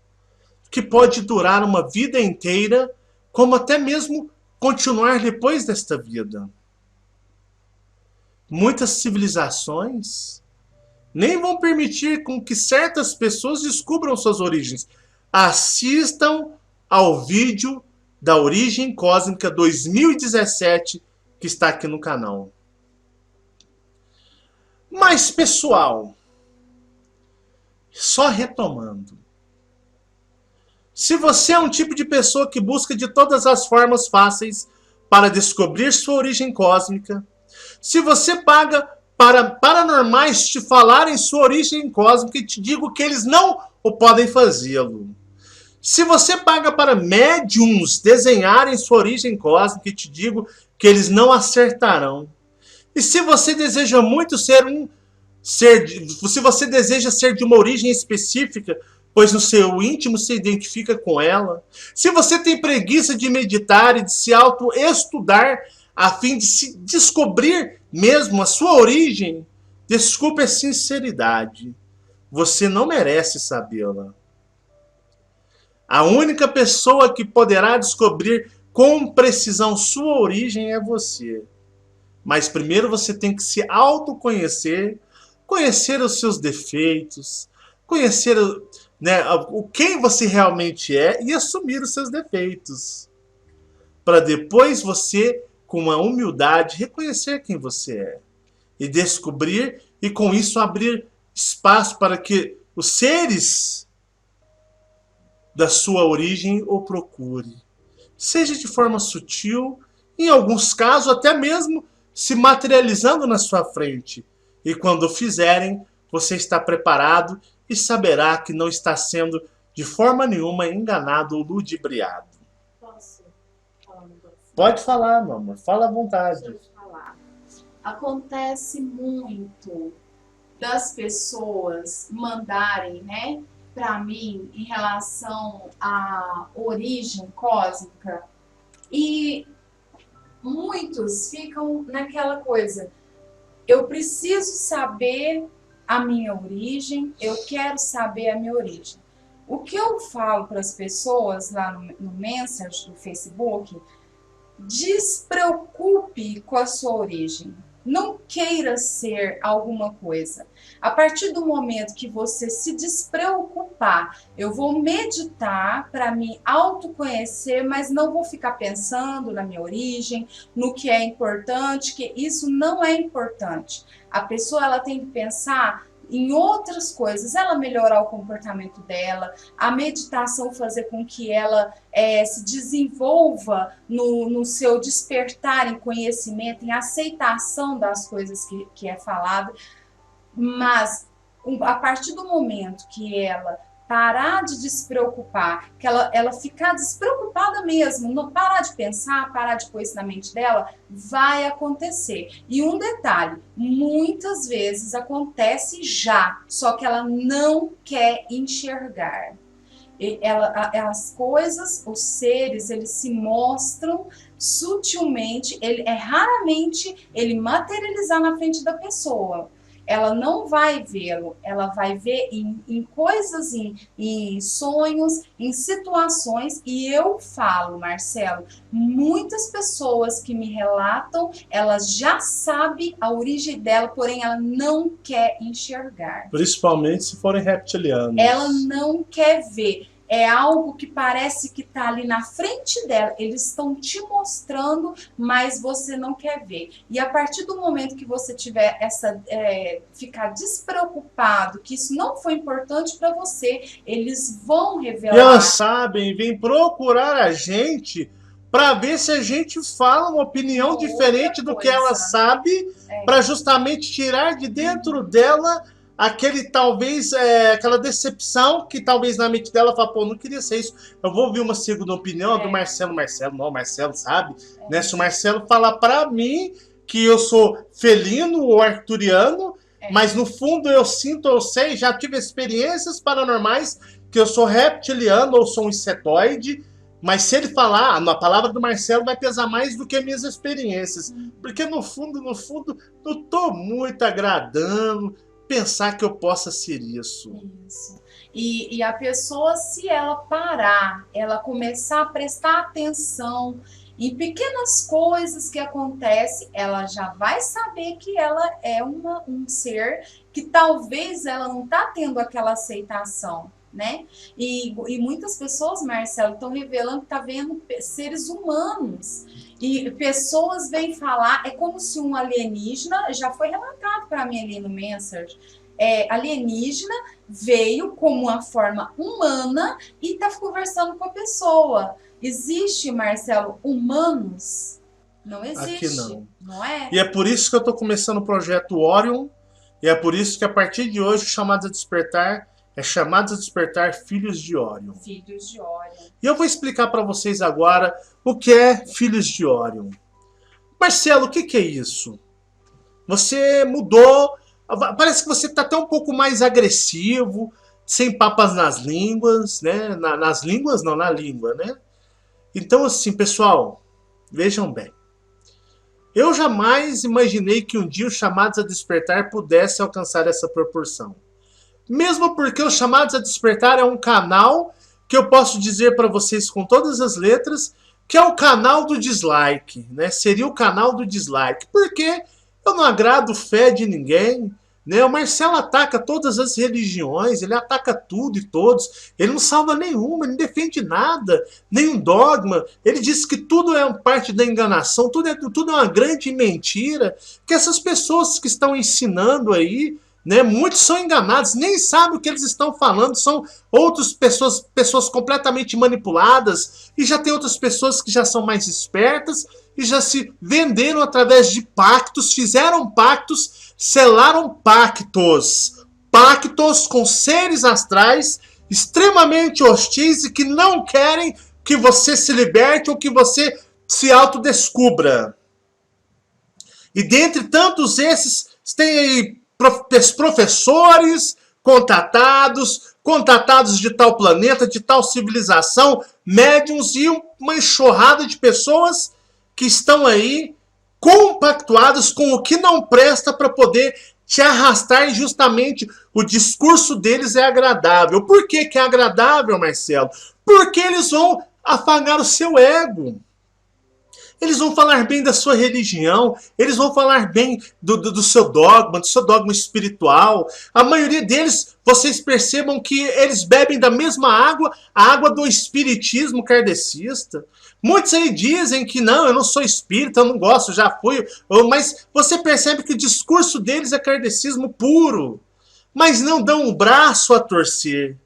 que pode durar uma vida inteira, como até mesmo continuar depois desta vida. Muitas civilizações nem vão permitir com que certas pessoas descubram suas origens. Assistam ao vídeo da Origem Cósmica 2017 que está aqui no canal. Mas, pessoal, só retomando. Se você é um tipo de pessoa que busca de todas as formas fáceis para descobrir sua origem cósmica, se você paga para paranormais te falarem sua origem cósmica e te digo que eles não o podem fazê-lo. Se você paga para médiums desenharem sua origem cósmica e te digo que eles não acertarão. E se você deseja muito se você deseja ser de uma origem específica, pois no seu íntimo se identifica com ela. Se você tem preguiça de meditar e de se auto-estudar a fim de se descobrir mesmo a sua origem, desculpe a sinceridade. Você não merece sabê-la. A única pessoa que poderá descobrir com precisão sua origem é você. Mas primeiro você tem que se autoconhecer, conhecer os seus defeitos, conhecer, né, quem você realmente é e assumir os seus defeitos. Para depois você, com uma humildade, reconhecer quem você é. E descobrir, e com isso abrir espaço para que os seres da sua origem o procure. Seja de forma sutil, em alguns casos até mesmo se materializando na sua frente. E quando o fizerem, você está preparado e saberá que não está sendo de forma nenhuma enganado ou ludibriado. Posso falar um negócio? Pode falar, meu amor. Fala à vontade. Deixa eu falar. Acontece muito das pessoas mandarem, né, para mim em relação à origem cósmica e muitos ficam naquela coisa: eu preciso saber a minha origem, eu quero saber a minha origem. O que eu falo para as pessoas lá no Messenger do Facebook: despreocupe com a sua origem. Não queira ser alguma coisa. A partir do momento que você se despreocupar, eu vou meditar para me autoconhecer, mas não vou ficar pensando na minha origem, no que é importante, que isso não é importante. A pessoa ela tem que pensar em outras coisas, ela melhorar o comportamento dela, a meditação fazer com que ela se desenvolva no seu despertar em conhecimento, em aceitação das coisas que é falado, mas a partir do momento que ela parar de despreocupar, que ela ficar despreocupada mesmo, não parar de pensar, parar de pôr isso na mente dela, vai acontecer. E um detalhe, muitas vezes acontece já, só que ela não quer enxergar. As coisas, os seres, eles se mostram sutilmente, raramente ele materializar na frente da pessoa. Ela não vai vê-lo, ela vai ver em coisas, em sonhos, em situações. E eu falo, Marcelo, muitas pessoas que me relatam, elas já sabem a origem dela, porém ela não quer enxergar. Principalmente se forem reptilianos. Ela não quer ver. É algo que parece que está ali na frente dela. Eles estão te mostrando, mas você não quer ver. E a partir do momento que você tiver ficar despreocupado, que isso não foi importante para você, eles vão revelar. E elas sabem, vêm procurar a gente para ver se a gente fala uma opinião diferente do que ela sabe, para justamente tirar de dentro dela aquela decepção que talvez na mente dela fala, pô, não queria ser isso. Eu vou ouvir uma segunda opinião do Marcelo. Não, o Marcelo sabe, né? Se o Marcelo falar pra mim que eu sou felino ou arcturiano, mas no fundo eu sinto, eu sei, já tive experiências paranormais que eu sou reptiliano ou sou um insetoide, mas se ele falar, a palavra do Marcelo vai pesar mais do que minhas experiências, porque no fundo, não tô muito agradando pensar que eu possa ser isso. E a pessoa, se ela parar, ela começar a prestar atenção em pequenas coisas que acontecem, ela já vai saber que ela é um ser que talvez ela não está tendo aquela aceitação, né? E muitas pessoas, Marcelo, estão revelando que tá vendo seres humanos. E pessoas vêm falar, é como se um alienígena, já foi relatado para mim ali no Messenger, alienígena veio como uma forma humana e está conversando com a pessoa. Existe, Marcelo, humanos? Não existe. Aqui não. Não é? E é por isso que eu estou começando o projeto Orion, e é por isso que a partir de hoje, Chamados a Despertar é Chamados a Despertar Filhos de Orion. Filhos de Orion. E eu vou explicar para vocês agora o que é Filhos de Orion. Marcelo, o que é isso? Você mudou, parece que você está até um pouco mais agressivo, sem papas nas línguas, né? Nas línguas não, na língua, né? Então assim, pessoal, vejam bem. Eu jamais imaginei que um dia os Chamados a Despertar pudesse alcançar essa proporção. Mesmo porque os Chamados a Despertar é um canal que eu posso dizer para vocês com todas as letras que é o canal do dislike, né? Seria o canal do dislike. Porque eu não agrado fé de ninguém, né? O Marcelo ataca todas as religiões, ele ataca tudo e todos. Ele não salva nenhuma, ele não defende nada, nenhum dogma. Ele diz que tudo é parte da enganação, tudo é uma grande mentira. Que essas pessoas que estão ensinando aí, né, muitos são enganados, nem sabem o que eles estão falando, são outras pessoas completamente manipuladas, e já tem outras pessoas que já são mais espertas e já se venderam através de pactos, fizeram pactos, selaram pactos com seres astrais extremamente hostis e que não querem que você se liberte ou que você se autodescubra. E dentre tantos esses, tem aí professores contatados de tal planeta, de tal civilização, médiums e uma enxurrada de pessoas que estão aí compactuadas com o que não presta para poder te arrastar, e justamente o discurso deles é agradável. Por que é agradável, Marcelo? Porque eles vão afagar o seu ego. Eles vão falar bem da sua religião, eles vão falar bem do seu dogma espiritual. A maioria deles, vocês percebam que eles bebem da mesma água, a água do espiritismo kardecista. Muitos aí dizem que não, eu não sou espírita, eu não gosto, já fui. Mas você percebe que o discurso deles é kardecismo puro. Mas não dão o braço a torcer.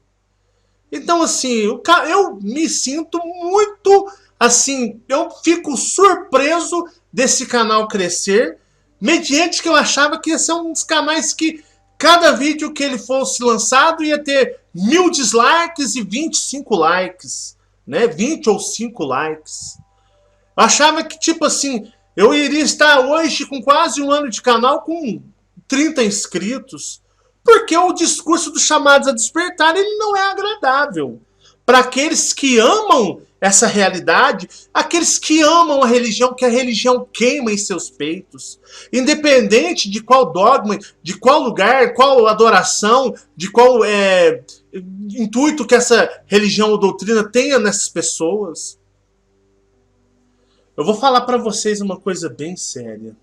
Então, assim, eu me sinto muito, assim, eu fico surpreso desse canal crescer, mediante que eu achava que ia ser um dos canais que cada vídeo que ele fosse lançado ia ter 1000 dislikes e 25 likes, né? 20 ou 5 likes. Eu achava que, tipo assim, eu iria estar hoje com quase um ano de canal com 30 inscritos. Porque o discurso dos chamados a despertar, ele não é agradável. Para aqueles que amam essa realidade, aqueles que amam a religião, que a religião queima em seus peitos. Independente de qual dogma, de qual lugar, qual adoração, de qual intuito que essa religião ou doutrina tenha nessas pessoas. Eu vou falar para vocês uma coisa bem séria.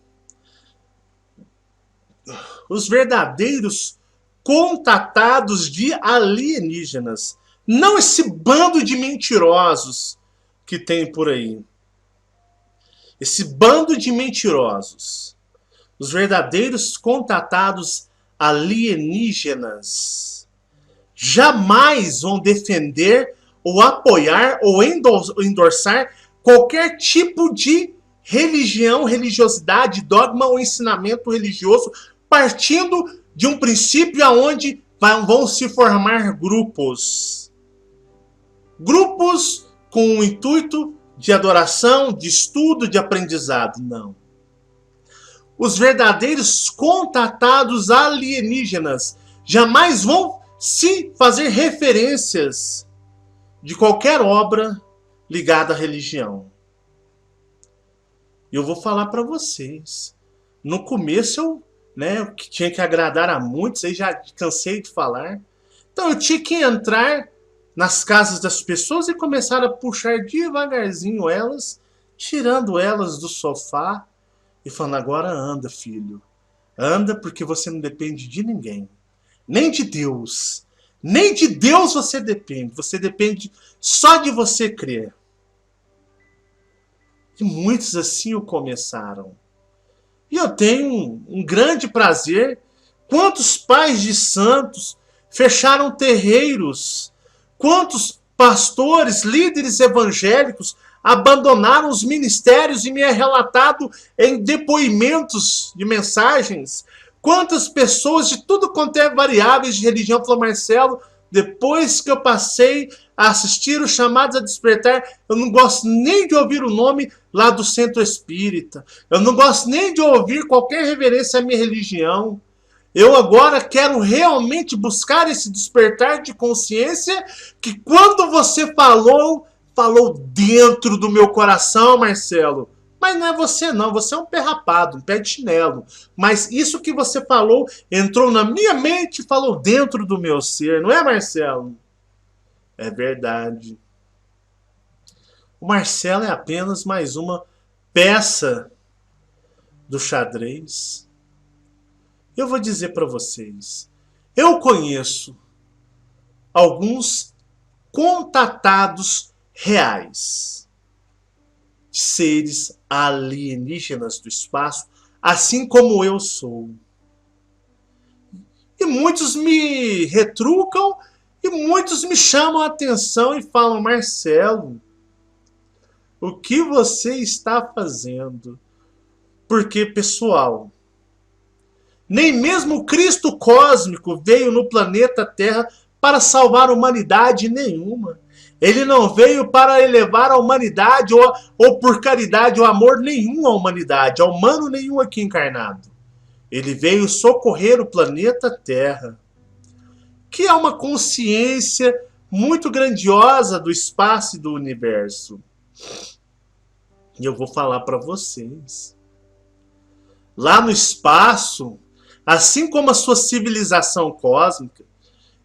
Os verdadeiros contatados de alienígenas. Não esse bando de mentirosos que tem por aí. Esse bando de mentirosos. Os verdadeiros contatados alienígenas jamais vão defender ou apoiar ou endossar qualquer tipo de religião, religiosidade, dogma ou ensinamento religioso partindo de um princípio aonde vão se formar grupos. Grupos com o intuito de adoração, de estudo, de aprendizado. Não. Os verdadeiros contatados alienígenas jamais vão se fazer referências de qualquer obra ligada à religião. E eu vou falar para vocês. No começo eu que tinha que agradar a muitos, aí já cansei de falar. Então eu tinha que entrar nas casas das pessoas e começar a puxar devagarzinho elas, tirando elas do sofá e falando, agora anda, filho. Anda porque você não depende de ninguém. Nem de Deus. Nem de Deus você depende. Você depende só de você crer. E muitos assim o começaram. E eu tenho um grande prazer. Quantos pais de santos fecharam terreiros? Quantos pastores, líderes evangélicos abandonaram os ministérios e me é relatado em depoimentos de mensagens? Quantas pessoas de tudo quanto é variáveis de religião falaram, Marcelo, depois que eu passei a assistir os chamados a despertar, eu não gosto nem de ouvir o nome lá do centro espírita. Eu não gosto nem de ouvir qualquer reverência à minha religião. Eu agora quero realmente buscar esse despertar de consciência que quando você falou dentro do meu coração, Marcelo. Mas não é você não, você é um pé rapado, um pé de chinelo. Mas isso que você falou entrou na minha mente e falou dentro do meu ser, não é, Marcelo? É verdade. O Marcelo é apenas mais uma peça do xadrez. Eu vou dizer para vocês, eu conheço alguns contatados reais de seres alienígenas do espaço, assim como eu sou. E muitos me retrucam e muitos me chamam a atenção e falam, Marcelo, o que você está fazendo? Porque, pessoal, nem mesmo o Cristo cósmico veio no planeta Terra para salvar a humanidade nenhuma. Ele não veio para elevar a humanidade ou por caridade ou amor nenhum à humanidade, ao humano nenhum aqui encarnado. Ele veio socorrer o planeta Terra, que é uma consciência muito grandiosa do espaço e do universo. E eu vou falar para vocês. Lá no espaço, assim como a sua civilização cósmica,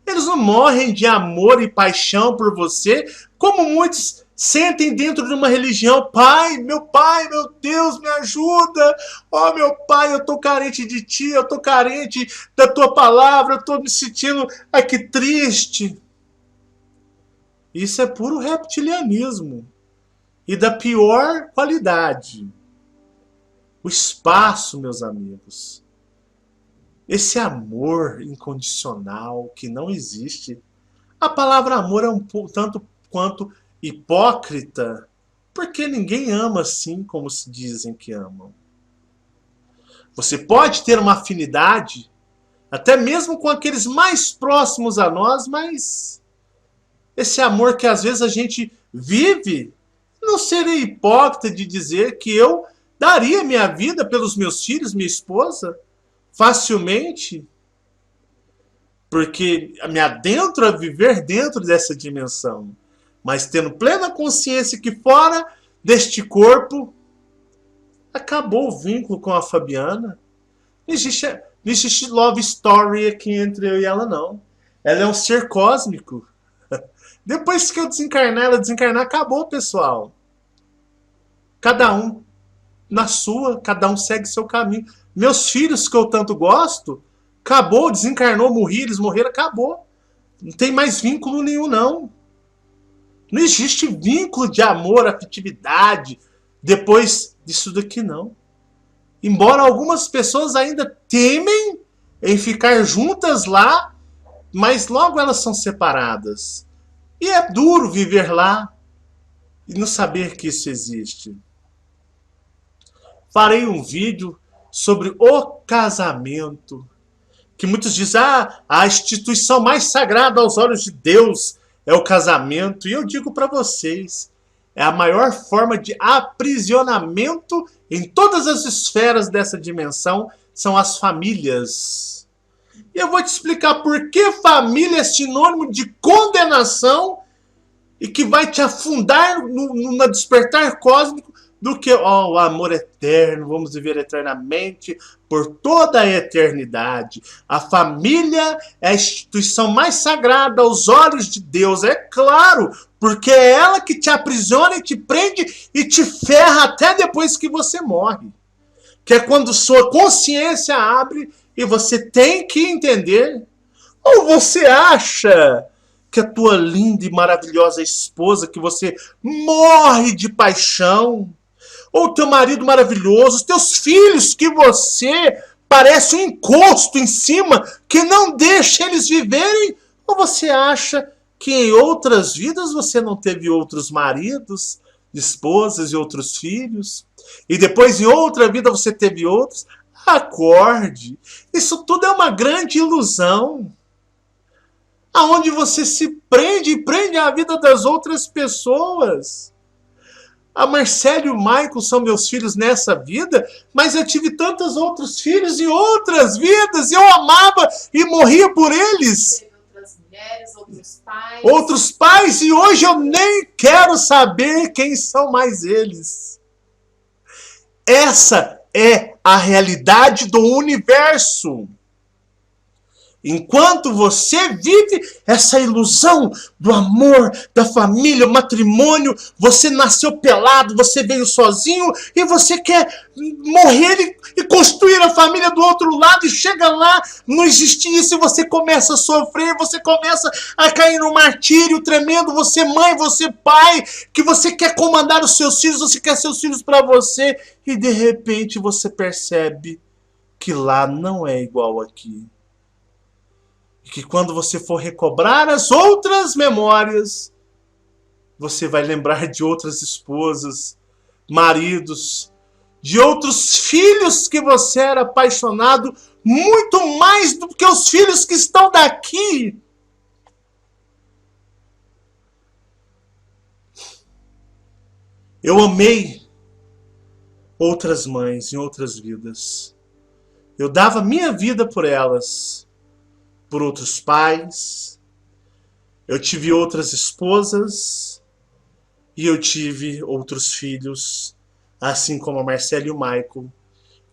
eles não morrem de amor e paixão por você, como muitos Sentem dentro de uma religião, pai, meu Deus, me ajuda. Ó, meu pai, eu tô carente de ti, eu tô carente da tua palavra, eu tô me sentindo aqui triste. Isso é puro reptilianismo e da pior qualidade. O espaço, meus amigos. Esse amor incondicional que não existe. A palavra amor é um tanto quanto hipócrita, porque ninguém ama assim como se dizem que amam. Você pode ter uma afinidade, até mesmo com aqueles mais próximos a nós, mas esse amor que às vezes a gente vive, não serei hipócrita de dizer que eu daria minha vida pelos meus filhos, minha esposa, facilmente, porque me adentro a viver dentro dessa dimensão, mas tendo plena consciência que fora deste corpo acabou o vínculo com a Fabiana. Não existe love story aqui entre eu e ela, não. Ela é um ser cósmico. Depois que eu desencarnar, ela desencarnar, acabou, pessoal. Cada um na sua, cada um segue seu caminho. Meus filhos, que eu tanto gosto, acabou, desencarnou, morri, eles morreram, acabou. Não tem mais vínculo nenhum, não. Não existe vínculo de amor, afetividade, depois disso daqui, não. Embora algumas pessoas ainda temem em ficar juntas lá, mas logo elas são separadas. E é duro viver lá e não saber que isso existe. Farei um vídeo sobre o casamento, que muitos dizem, a instituição mais sagrada aos olhos de Deus é o casamento. E eu digo para vocês, é a maior forma de aprisionamento em todas as esferas dessa dimensão, são as famílias. E eu vou te explicar por que família é sinônimo de condenação e que vai te afundar no despertar cósmico do que o amor eterno, vamos viver eternamente por toda a eternidade. A família é a instituição mais sagrada aos olhos de Deus, é claro, porque é ela que te aprisiona e te prende e te ferra até depois que você morre. Que é quando sua consciência abre e você tem que entender. Ou você acha que a tua linda e maravilhosa esposa, que você morre de paixão, ou teu marido maravilhoso, os teus filhos que você parece um encosto em cima, que não deixa eles viverem, ou você acha que em outras vidas você não teve outros maridos, esposas e outros filhos, e depois em outra vida você teve outros? Acorde, isso tudo é uma grande ilusão, aonde você se prende e prende a vida das outras pessoas. A Marcela e o Michael são meus filhos nessa vida, mas eu tive tantos outros filhos em outras vidas, e eu amava e morria por eles. Teve outras mulheres, outros pais. Outros pais, e hoje eu nem quero saber quem são mais eles. Essa é a realidade do universo. Enquanto você vive essa ilusão do amor, da família, o matrimônio, você nasceu pelado, você veio sozinho e você quer morrer e construir a família do outro lado e chega lá, não existe isso e você começa a sofrer, você começa a cair no martírio tremendo, você mãe, você pai, que você quer comandar os seus filhos, você quer seus filhos para você e de repente você percebe que lá não é igual aqui. E que quando você for recobrar as outras memórias, você vai lembrar de outras esposas, maridos, de outros filhos que você era apaixonado, muito mais do que os filhos que estão daqui. Eu amei outras mães em outras vidas. Eu dava minha vida por elas. Por outros pais, eu tive outras esposas e eu tive outros filhos, assim como a Marcela e o Michael,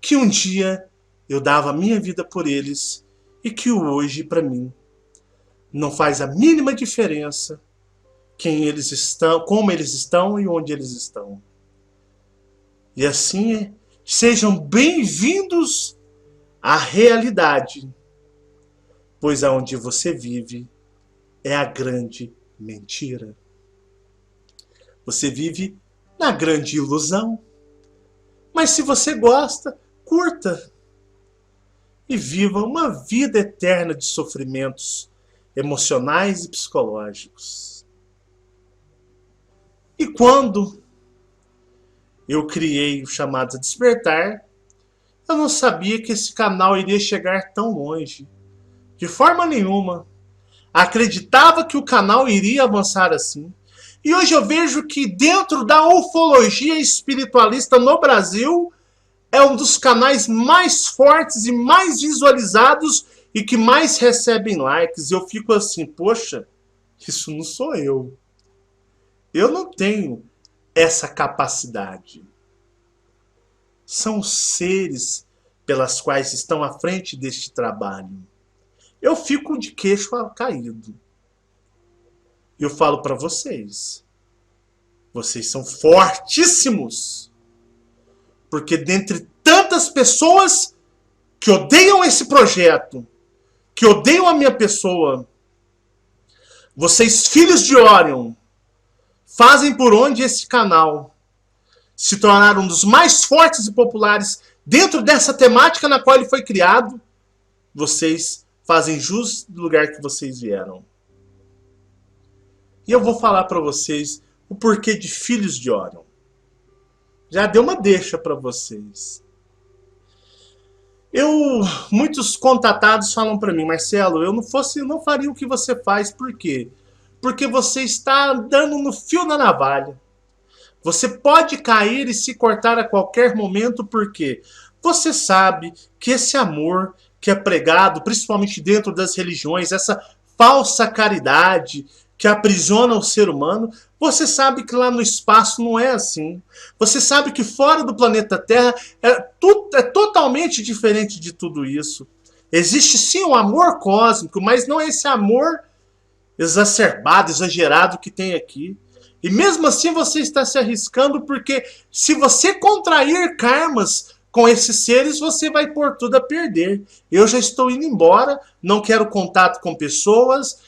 que um dia eu dava a minha vida por eles e que hoje, para mim, não faz a mínima diferença quem eles estão, como eles estão e onde eles estão. E assim, sejam bem-vindos à realidade, pois aonde você vive é a grande mentira. Você vive na grande ilusão. Mas se você gosta, curta e viva uma vida eterna de sofrimentos emocionais e psicológicos. E quando eu criei o Chamados a Despertar, eu não sabia que esse canal iria chegar tão longe. De forma nenhuma. Acreditava que o canal iria avançar assim. E hoje eu vejo que dentro da ufologia espiritualista no Brasil, é um dos canais mais fortes e mais visualizados e que mais recebem likes. Eu fico assim, poxa, isso não sou eu. Eu não tenho essa capacidade. São seres pelas quais estão à frente deste trabalho. Eu fico de queixo caído. Eu falo para vocês. Vocês são fortíssimos. Porque dentre tantas pessoas que odeiam esse projeto, que odeiam a minha pessoa, vocês, filhos de Orion, fazem por onde esse canal se tornar um dos mais fortes e populares dentro dessa temática na qual ele foi criado. Vocês fazem jus do lugar que vocês vieram. E eu vou falar para vocês o porquê de filhos de Orion. Já deu uma deixa para vocês. Muitos contatados falam para mim, Marcelo, eu não faria o que você faz. Por quê? Porque você está andando no fio da navalha. Você pode cair e se cortar a qualquer momento, porque você sabe que esse amor que é pregado, principalmente dentro das religiões, essa falsa caridade que aprisiona o ser humano, você sabe que lá no espaço não é assim. Você sabe que fora do planeta Terra é totalmente diferente de tudo isso. Existe sim um amor cósmico, mas não é esse amor exacerbado, exagerado que tem aqui. E mesmo assim você está se arriscando, porque se você contrair karmas com esses seres, você vai pôr tudo a perder. Eu já estou indo embora, não quero contato com pessoas,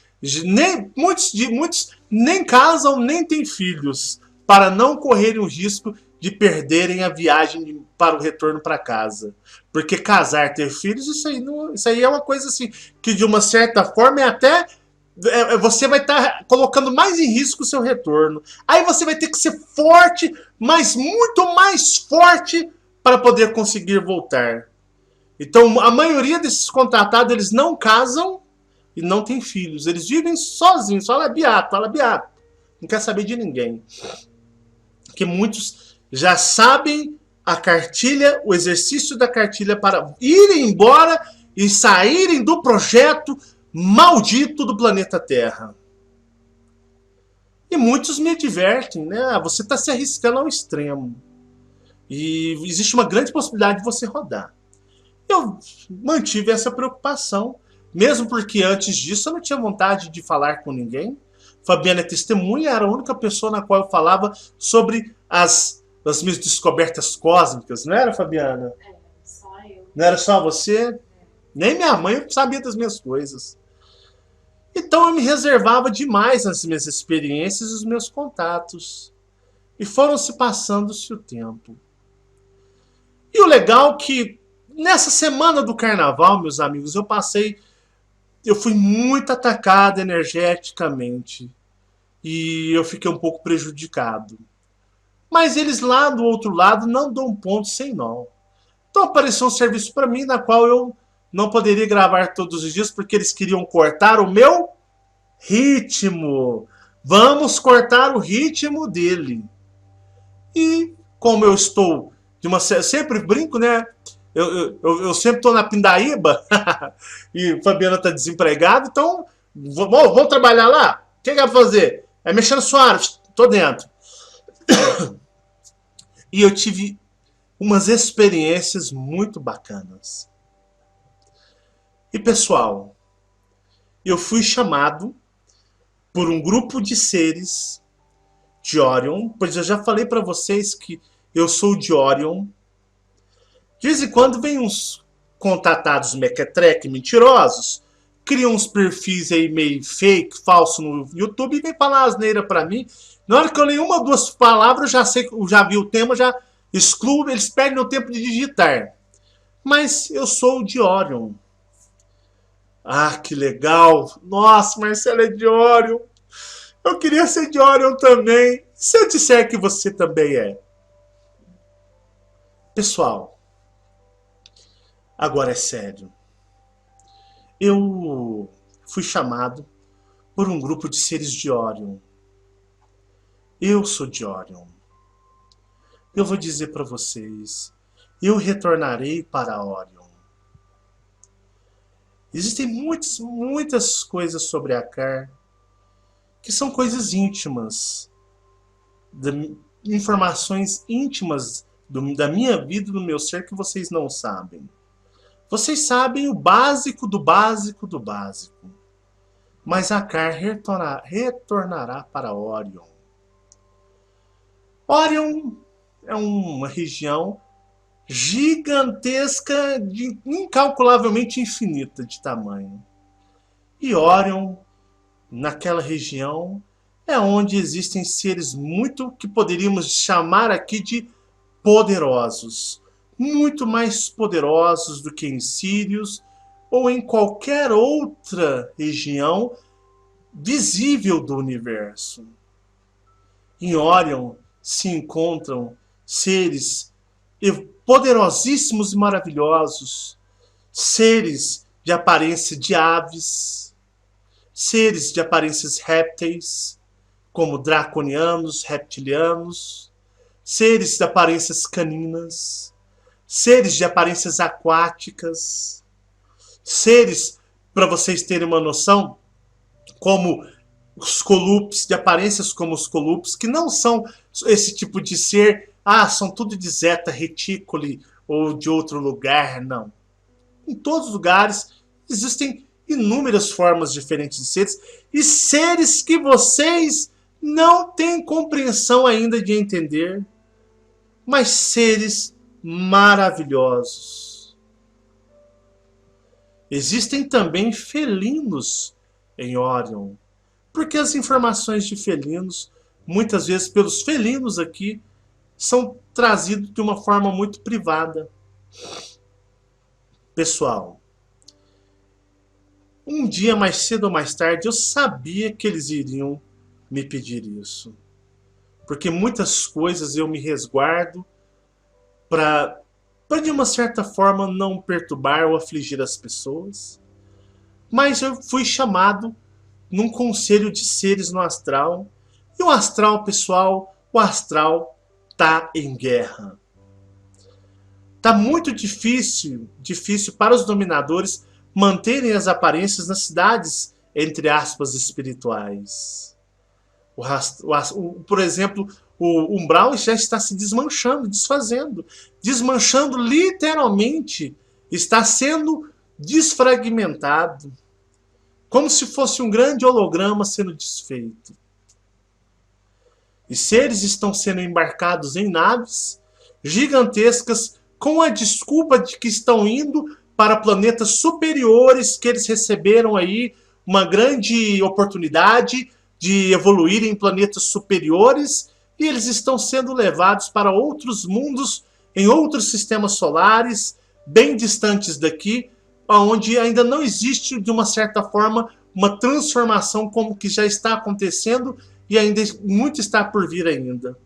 muitos nem casam, nem têm filhos, para não correrem o risco de perderem a viagem para o retorno para casa. Porque casar, ter filhos, isso aí é uma coisa assim, que de uma certa forma é até... você vai estar colocando mais em risco o seu retorno. Aí você vai ter que ser forte, mas muito mais forte, para poder conseguir voltar. Então, a maioria desses contratados, eles não casam e não têm filhos. Eles vivem sozinhos, fala beato. Não quer saber de ninguém. Porque muitos já sabem a cartilha, o exercício da cartilha para irem embora e saírem do projeto maldito do planeta Terra. E muitos me advertem, né? Você está se arriscando ao extremo. E existe uma grande possibilidade de você rodar. Eu mantive essa preocupação, mesmo porque antes disso eu não tinha vontade de falar com ninguém. Fabiana é testemunha, era a única pessoa na qual eu falava sobre as minhas descobertas cósmicas, não era, Fabiana? É, só eu. Não era só você? Nem minha mãe sabia das minhas coisas. Então eu me reservava demais nas minhas experiências e os meus contatos. E foram se passando-se o tempo. E o legal é que nessa semana do carnaval, meus amigos, eu fui muito atacado energeticamente. E eu fiquei um pouco prejudicado. Mas eles lá do outro lado não dão ponto sem nó. Então apareceu um serviço para mim na qual eu não poderia gravar todos os dias porque eles queriam cortar o meu ritmo. Vamos cortar o ritmo dele. E como eu estou sempre brinco, né? Eu sempre estou na pindaíba e o Fabiano está desempregado, então vamos trabalhar lá? O que vai fazer? É mexer no Soares, estou dentro. E eu tive umas experiências muito bacanas. E pessoal, eu fui chamado por um grupo de seres de Orion, pois eu já falei para vocês que eu sou de Orion. De vez em quando vem uns contatados mequetrefe mentirosos, criam uns perfis aí meio fake, falso no YouTube e vem falar asneira pra mim. Na hora que eu leio uma ou duas palavras, eu já sei, já vi o tema, já excluo, eles perdem o tempo de digitar. Mas eu sou de Orion. Ah, que legal! Nossa, Marcelo é de Orion. Eu queria ser de Orion também. Se eu disser que você também é? Pessoal, agora é sério. Eu fui chamado por um grupo de seres de Orion. Eu sou de Orion. Eu vou dizer para vocês, eu retornarei para Orion. Existem muitas coisas sobre Akar que são coisas íntimas, informações íntimas da minha vida e do meu ser que vocês não sabem. Vocês sabem o básico do básico do básico. Mas Akar retornará para Orion. Orion é uma região gigantesca, incalculavelmente infinita de tamanho. E Orion, naquela região, é onde existem seres muito que poderíamos chamar aqui de poderosos. Muito mais poderosos do que em Sirius ou em qualquer outra região visível do universo. Em Orion se encontram seres poderosíssimos e maravilhosos, seres de aparência de aves, seres de aparências répteis, como draconianos, reptilianos, seres de aparências caninas, seres de aparências aquáticas, seres, para vocês terem uma noção, como os Colupes, de aparências como os Colupes, que não são esse tipo de ser, são tudo de Zeta Reticuli ou de outro lugar, não. Em todos os lugares existem inúmeras formas diferentes de seres e seres que vocês não têm compreensão ainda de entender, mas seres maravilhosos. Existem também felinos em Orion, porque as informações de felinos, muitas vezes pelos felinos aqui, são trazidas de uma forma muito privada. Pessoal, um dia mais cedo ou mais tarde eu sabia que eles iriam me pedir isso. Porque muitas coisas eu me resguardo para de uma certa forma não perturbar ou afligir as pessoas. Mas eu fui chamado num conselho de seres no astral. E o astral, pessoal, o astral tá em guerra. Tá muito difícil para os dominadores manterem as aparências nas cidades, entre aspas, espirituais. Por exemplo, o umbral já está se desmanchando, desmanchando literalmente, está sendo desfragmentado, como se fosse um grande holograma sendo desfeito. E seres estão sendo embarcados em naves gigantescas com a desculpa de que estão indo para planetas superiores, que eles receberam aí uma grande oportunidade de evoluir em planetas superiores, e eles estão sendo levados para outros mundos, em outros sistemas solares, bem distantes daqui, onde ainda não existe, de uma certa forma, uma transformação como que já está acontecendo e ainda muito está por vir ainda.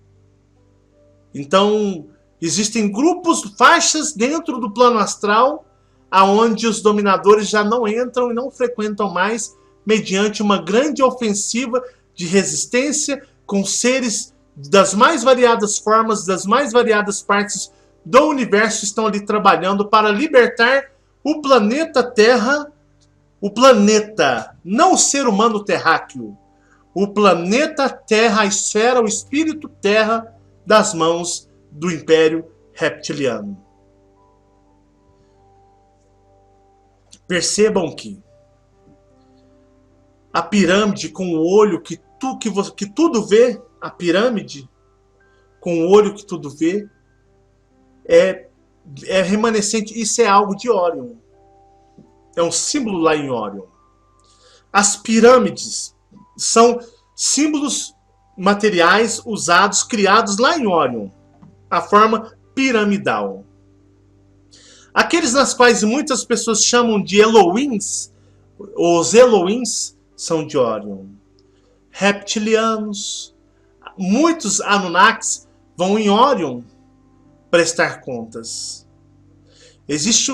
Então, existem grupos, faixas dentro do plano astral, aonde os dominadores já não entram e não frequentam mais, mediante uma grande ofensiva de resistência com seres das mais variadas formas, das mais variadas partes do universo, estão ali trabalhando para libertar o planeta Terra, o planeta, não o ser humano terráqueo, o planeta Terra, a esfera, o espírito Terra, das mãos do Império Reptiliano. Percebam que A pirâmide com o olho que tudo vê, a pirâmide com o olho que tudo vê, é remanescente. Isso é algo de Órion. É um símbolo lá em Órion. As pirâmides são símbolos materiais usados, criados lá em Órion. A forma piramidal. Aqueles nas quais muitas pessoas chamam de Elohims, os Elohims são de Órion. Reptilianos, muitos Anunnakis vão em Órion prestar contas. Existe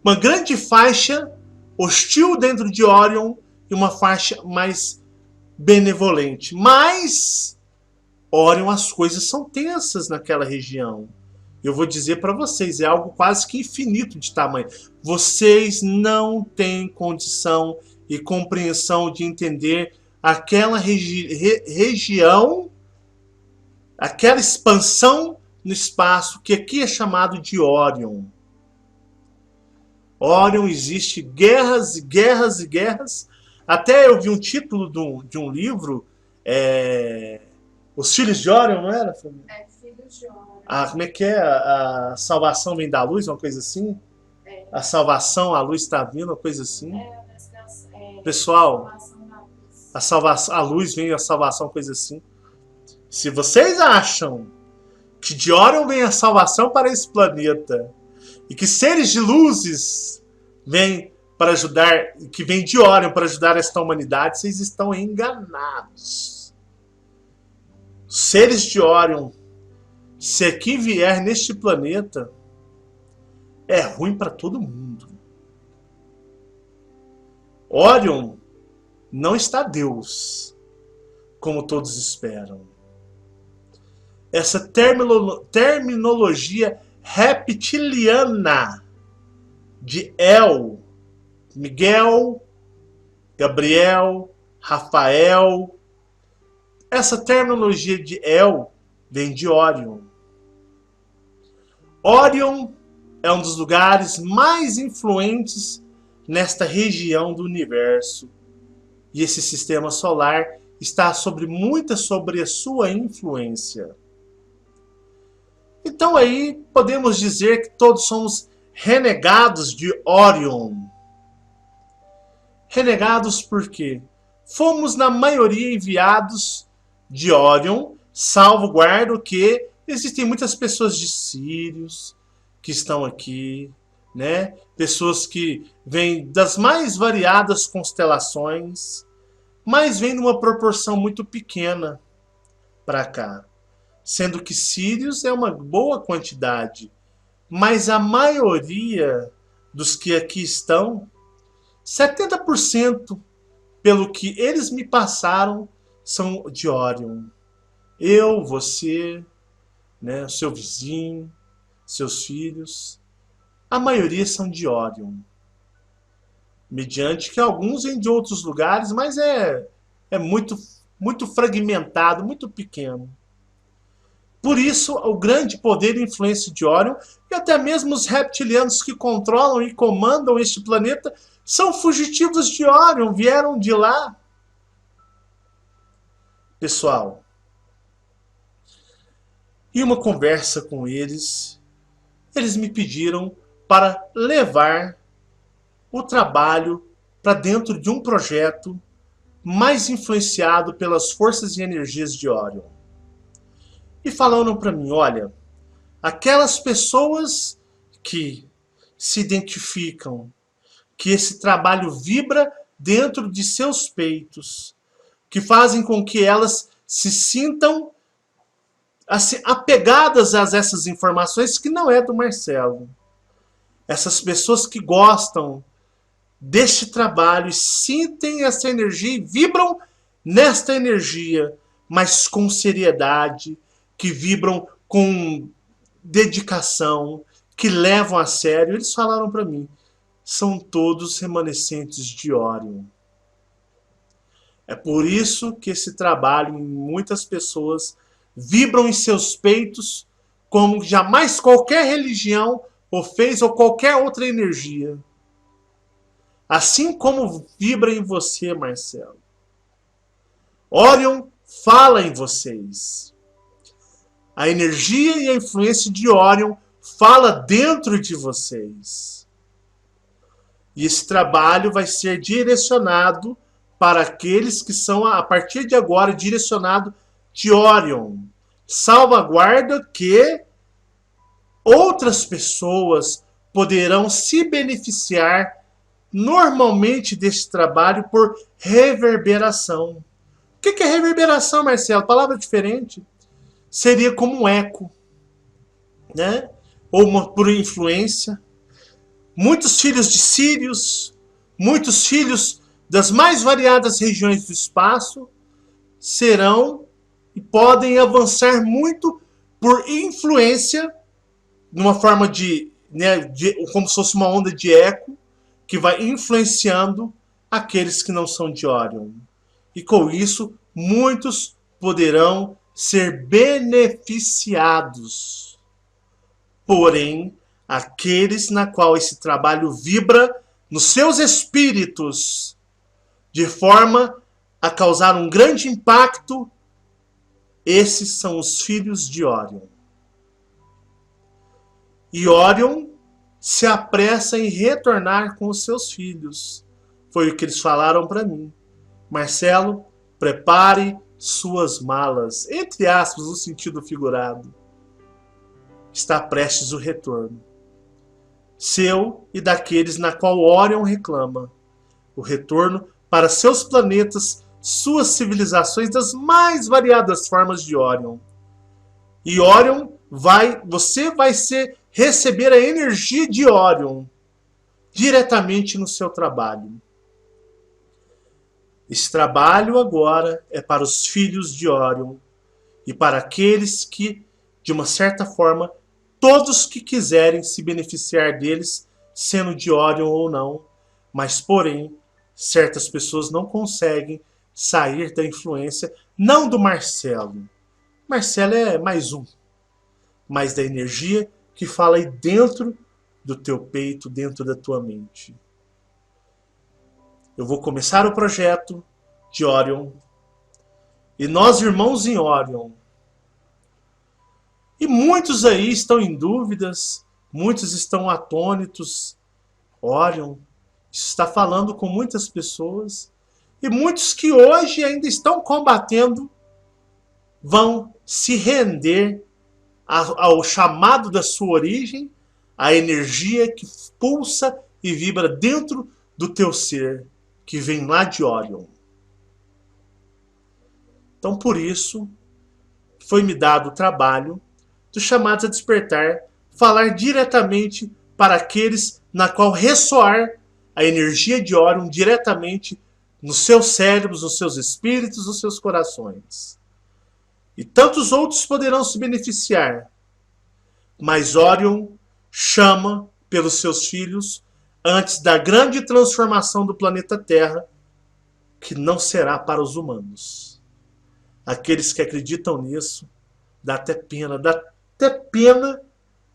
uma grande faixa hostil dentro de Órion e uma faixa mais benevolente. Mas Órion, as coisas são tensas naquela região. Eu vou dizer para vocês, é algo quase que infinito de tamanho. Vocês não têm condição e compreensão de entender aquela região, aquela expansão no espaço que aqui é chamado de Órion. Órion existe guerras e guerras e guerras. Até eu vi um título de um livro, Os Filhos de Órion, não era? Filhos de Órion. Como é que é? A salvação vem da luz, uma coisa assim? A salvação, a luz está vindo, uma coisa assim. Pessoal, a luz vem, a salvação, coisa assim. Se vocês acham que de Órion vem a salvação para esse planeta e que seres de luzes vêm para ajudar, que vem de Órion para ajudar esta humanidade, vocês estão enganados. Seres de Órion, se aqui vier neste planeta, é ruim para todo mundo. Órion não está Deus, como todos esperam. Essa terminologia reptiliana de El, Miguel, Gabriel, Rafael, essa terminologia de El vem de Órion. Órion é um dos lugares mais influentes nesta região do universo. E esse sistema solar está sobre a sua influência. Então aí podemos dizer que todos somos renegados de Órion. Renegados por quê? Fomos na maioria enviados de Órion, salvo guardo que existem muitas pessoas de Sírios que estão aqui, né? Pessoas que vêm das mais variadas constelações, mas vêm numa proporção muito pequena para cá. Sendo que Sírios é uma boa quantidade, mas a maioria dos que aqui estão, 70%, pelo que eles me passaram, são de Órion. Eu, você, né, seu vizinho, seus filhos, a maioria são de Órion. Mediante que alguns vêm de outros lugares, mas é muito fragmentado, muito pequeno. Por isso, o grande poder e influência de Órion, e até mesmo os reptilianos que controlam e comandam este planeta, são fugitivos de Órion, vieram de lá. Pessoal, em uma conversa com eles me pediram para levar o trabalho para dentro de um projeto mais influenciado pelas forças e energias de Órion. E falaram para mim, olha, aquelas pessoas que se identificam, que esse trabalho vibra dentro de seus peitos, que fazem com que elas se sintam assim, apegadas a essas informações que não é do Marcelo. Essas pessoas que gostam deste trabalho e sentem essa energia e vibram nesta energia, mas com seriedade, que vibram com dedicação, que levam a sério. Eles falaram para mim, são todos remanescentes de Órion. É por isso que esse trabalho, muitas pessoas vibram em seus peitos como jamais qualquer religião o fez ou qualquer outra energia. Assim como vibra em você, Marcelo. Órion fala em vocês. A energia e a influência de Órion fala dentro de vocês. E esse trabalho vai ser direcionado para aqueles que são, a partir de agora, direcionado de Órion. Salvaguarda que outras pessoas poderão se beneficiar normalmente desse trabalho por reverberação. O que é reverberação, Marcelo? Palavra diferente. Seria como um eco, né? Ou por influência. Muitos filhos de Sírios, muitos filhos das mais variadas regiões do espaço serão e podem avançar muito por influência, numa forma como se fosse uma onda de eco, que vai influenciando aqueles que não são de Órion. E com isso, muitos poderão ser beneficiados. Porém, aqueles na qual esse trabalho vibra nos seus espíritos, de forma a causar um grande impacto, esses são os filhos de Órion. E Órion se apressa em retornar com os seus filhos. Foi o que eles falaram para mim. Marcelo, prepare suas malas. Entre aspas, no sentido figurado. Está prestes o retorno. Seu e daqueles na qual Órion reclama. O retorno para seus planetas, suas civilizações das mais variadas formas de Órion. E Órion você vai receber a energia de Órion diretamente no seu trabalho. Esse trabalho agora é para os filhos de Órion e para aqueles que, de uma certa forma, todos que quiserem se beneficiar deles, sendo de Órion ou não, mas porém, certas pessoas não conseguem sair da influência, não do Marcelo. Marcelo é mais um, mas da energia que fala aí dentro do teu peito, dentro da tua mente. Eu vou começar o projeto de Órion. E nós, irmãos em Órion, e muitos aí estão em dúvidas, muitos estão atônitos. Órion está falando com muitas pessoas, e muitos que hoje ainda estão combatendo vão se render ao chamado da sua origem, a energia que pulsa e vibra dentro do teu ser, que vem lá de Órion. Então, por isso, foi-me dado o trabalho dos chamados a despertar, falar diretamente para aqueles na qual ressoar a energia de Órion diretamente nos seus cérebros, nos seus espíritos, nos seus corações. E tantos outros poderão se beneficiar. Mas Órion chama pelos seus filhos antes da grande transformação do planeta Terra, que não será para os humanos. Aqueles que acreditam nisso, dá até pena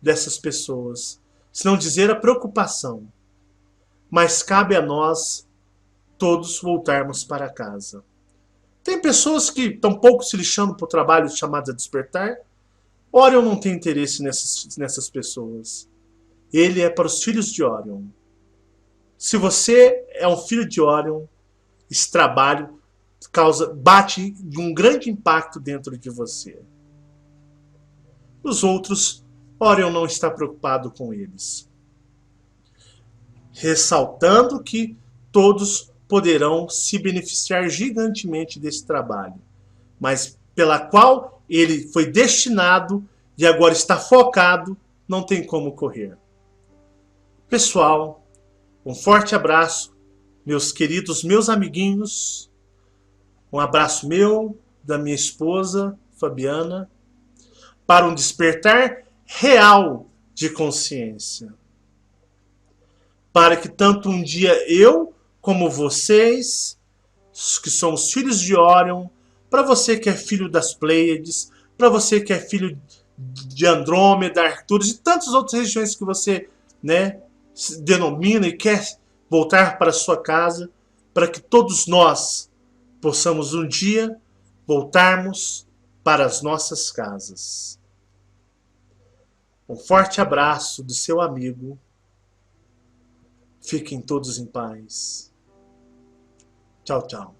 dessas pessoas, se não dizer a preocupação. Mas cabe a nós todos voltarmos para casa. Tem pessoas que estão pouco se lixando para o trabalho chamado a despertar. Órion não tem interesse nessas pessoas. Ele é para os filhos de Órion. Se você é um filho de Órion, esse trabalho bate de um grande impacto dentro de você. Os outros, Órion não está preocupado com eles. Ressaltando que todos poderão se beneficiar gigantemente desse trabalho, mas pela qual ele foi destinado e agora está focado, não tem como correr. Pessoal, um forte abraço, meus queridos, meus amiguinhos, um abraço meu, da minha esposa, Fabiana, para um despertar real de consciência. Para que tanto um dia eu, como vocês, que somos filhos de Órion, para você que é filho das Pleiades, para você que é filho de Andrômeda, Arcturus e tantas outras regiões que você, se denomina e quer voltar para a sua casa, para que todos nós possamos um dia voltarmos para as nossas casas. Um forte abraço do seu amigo. Fiquem todos em paz. Tchau, tchau.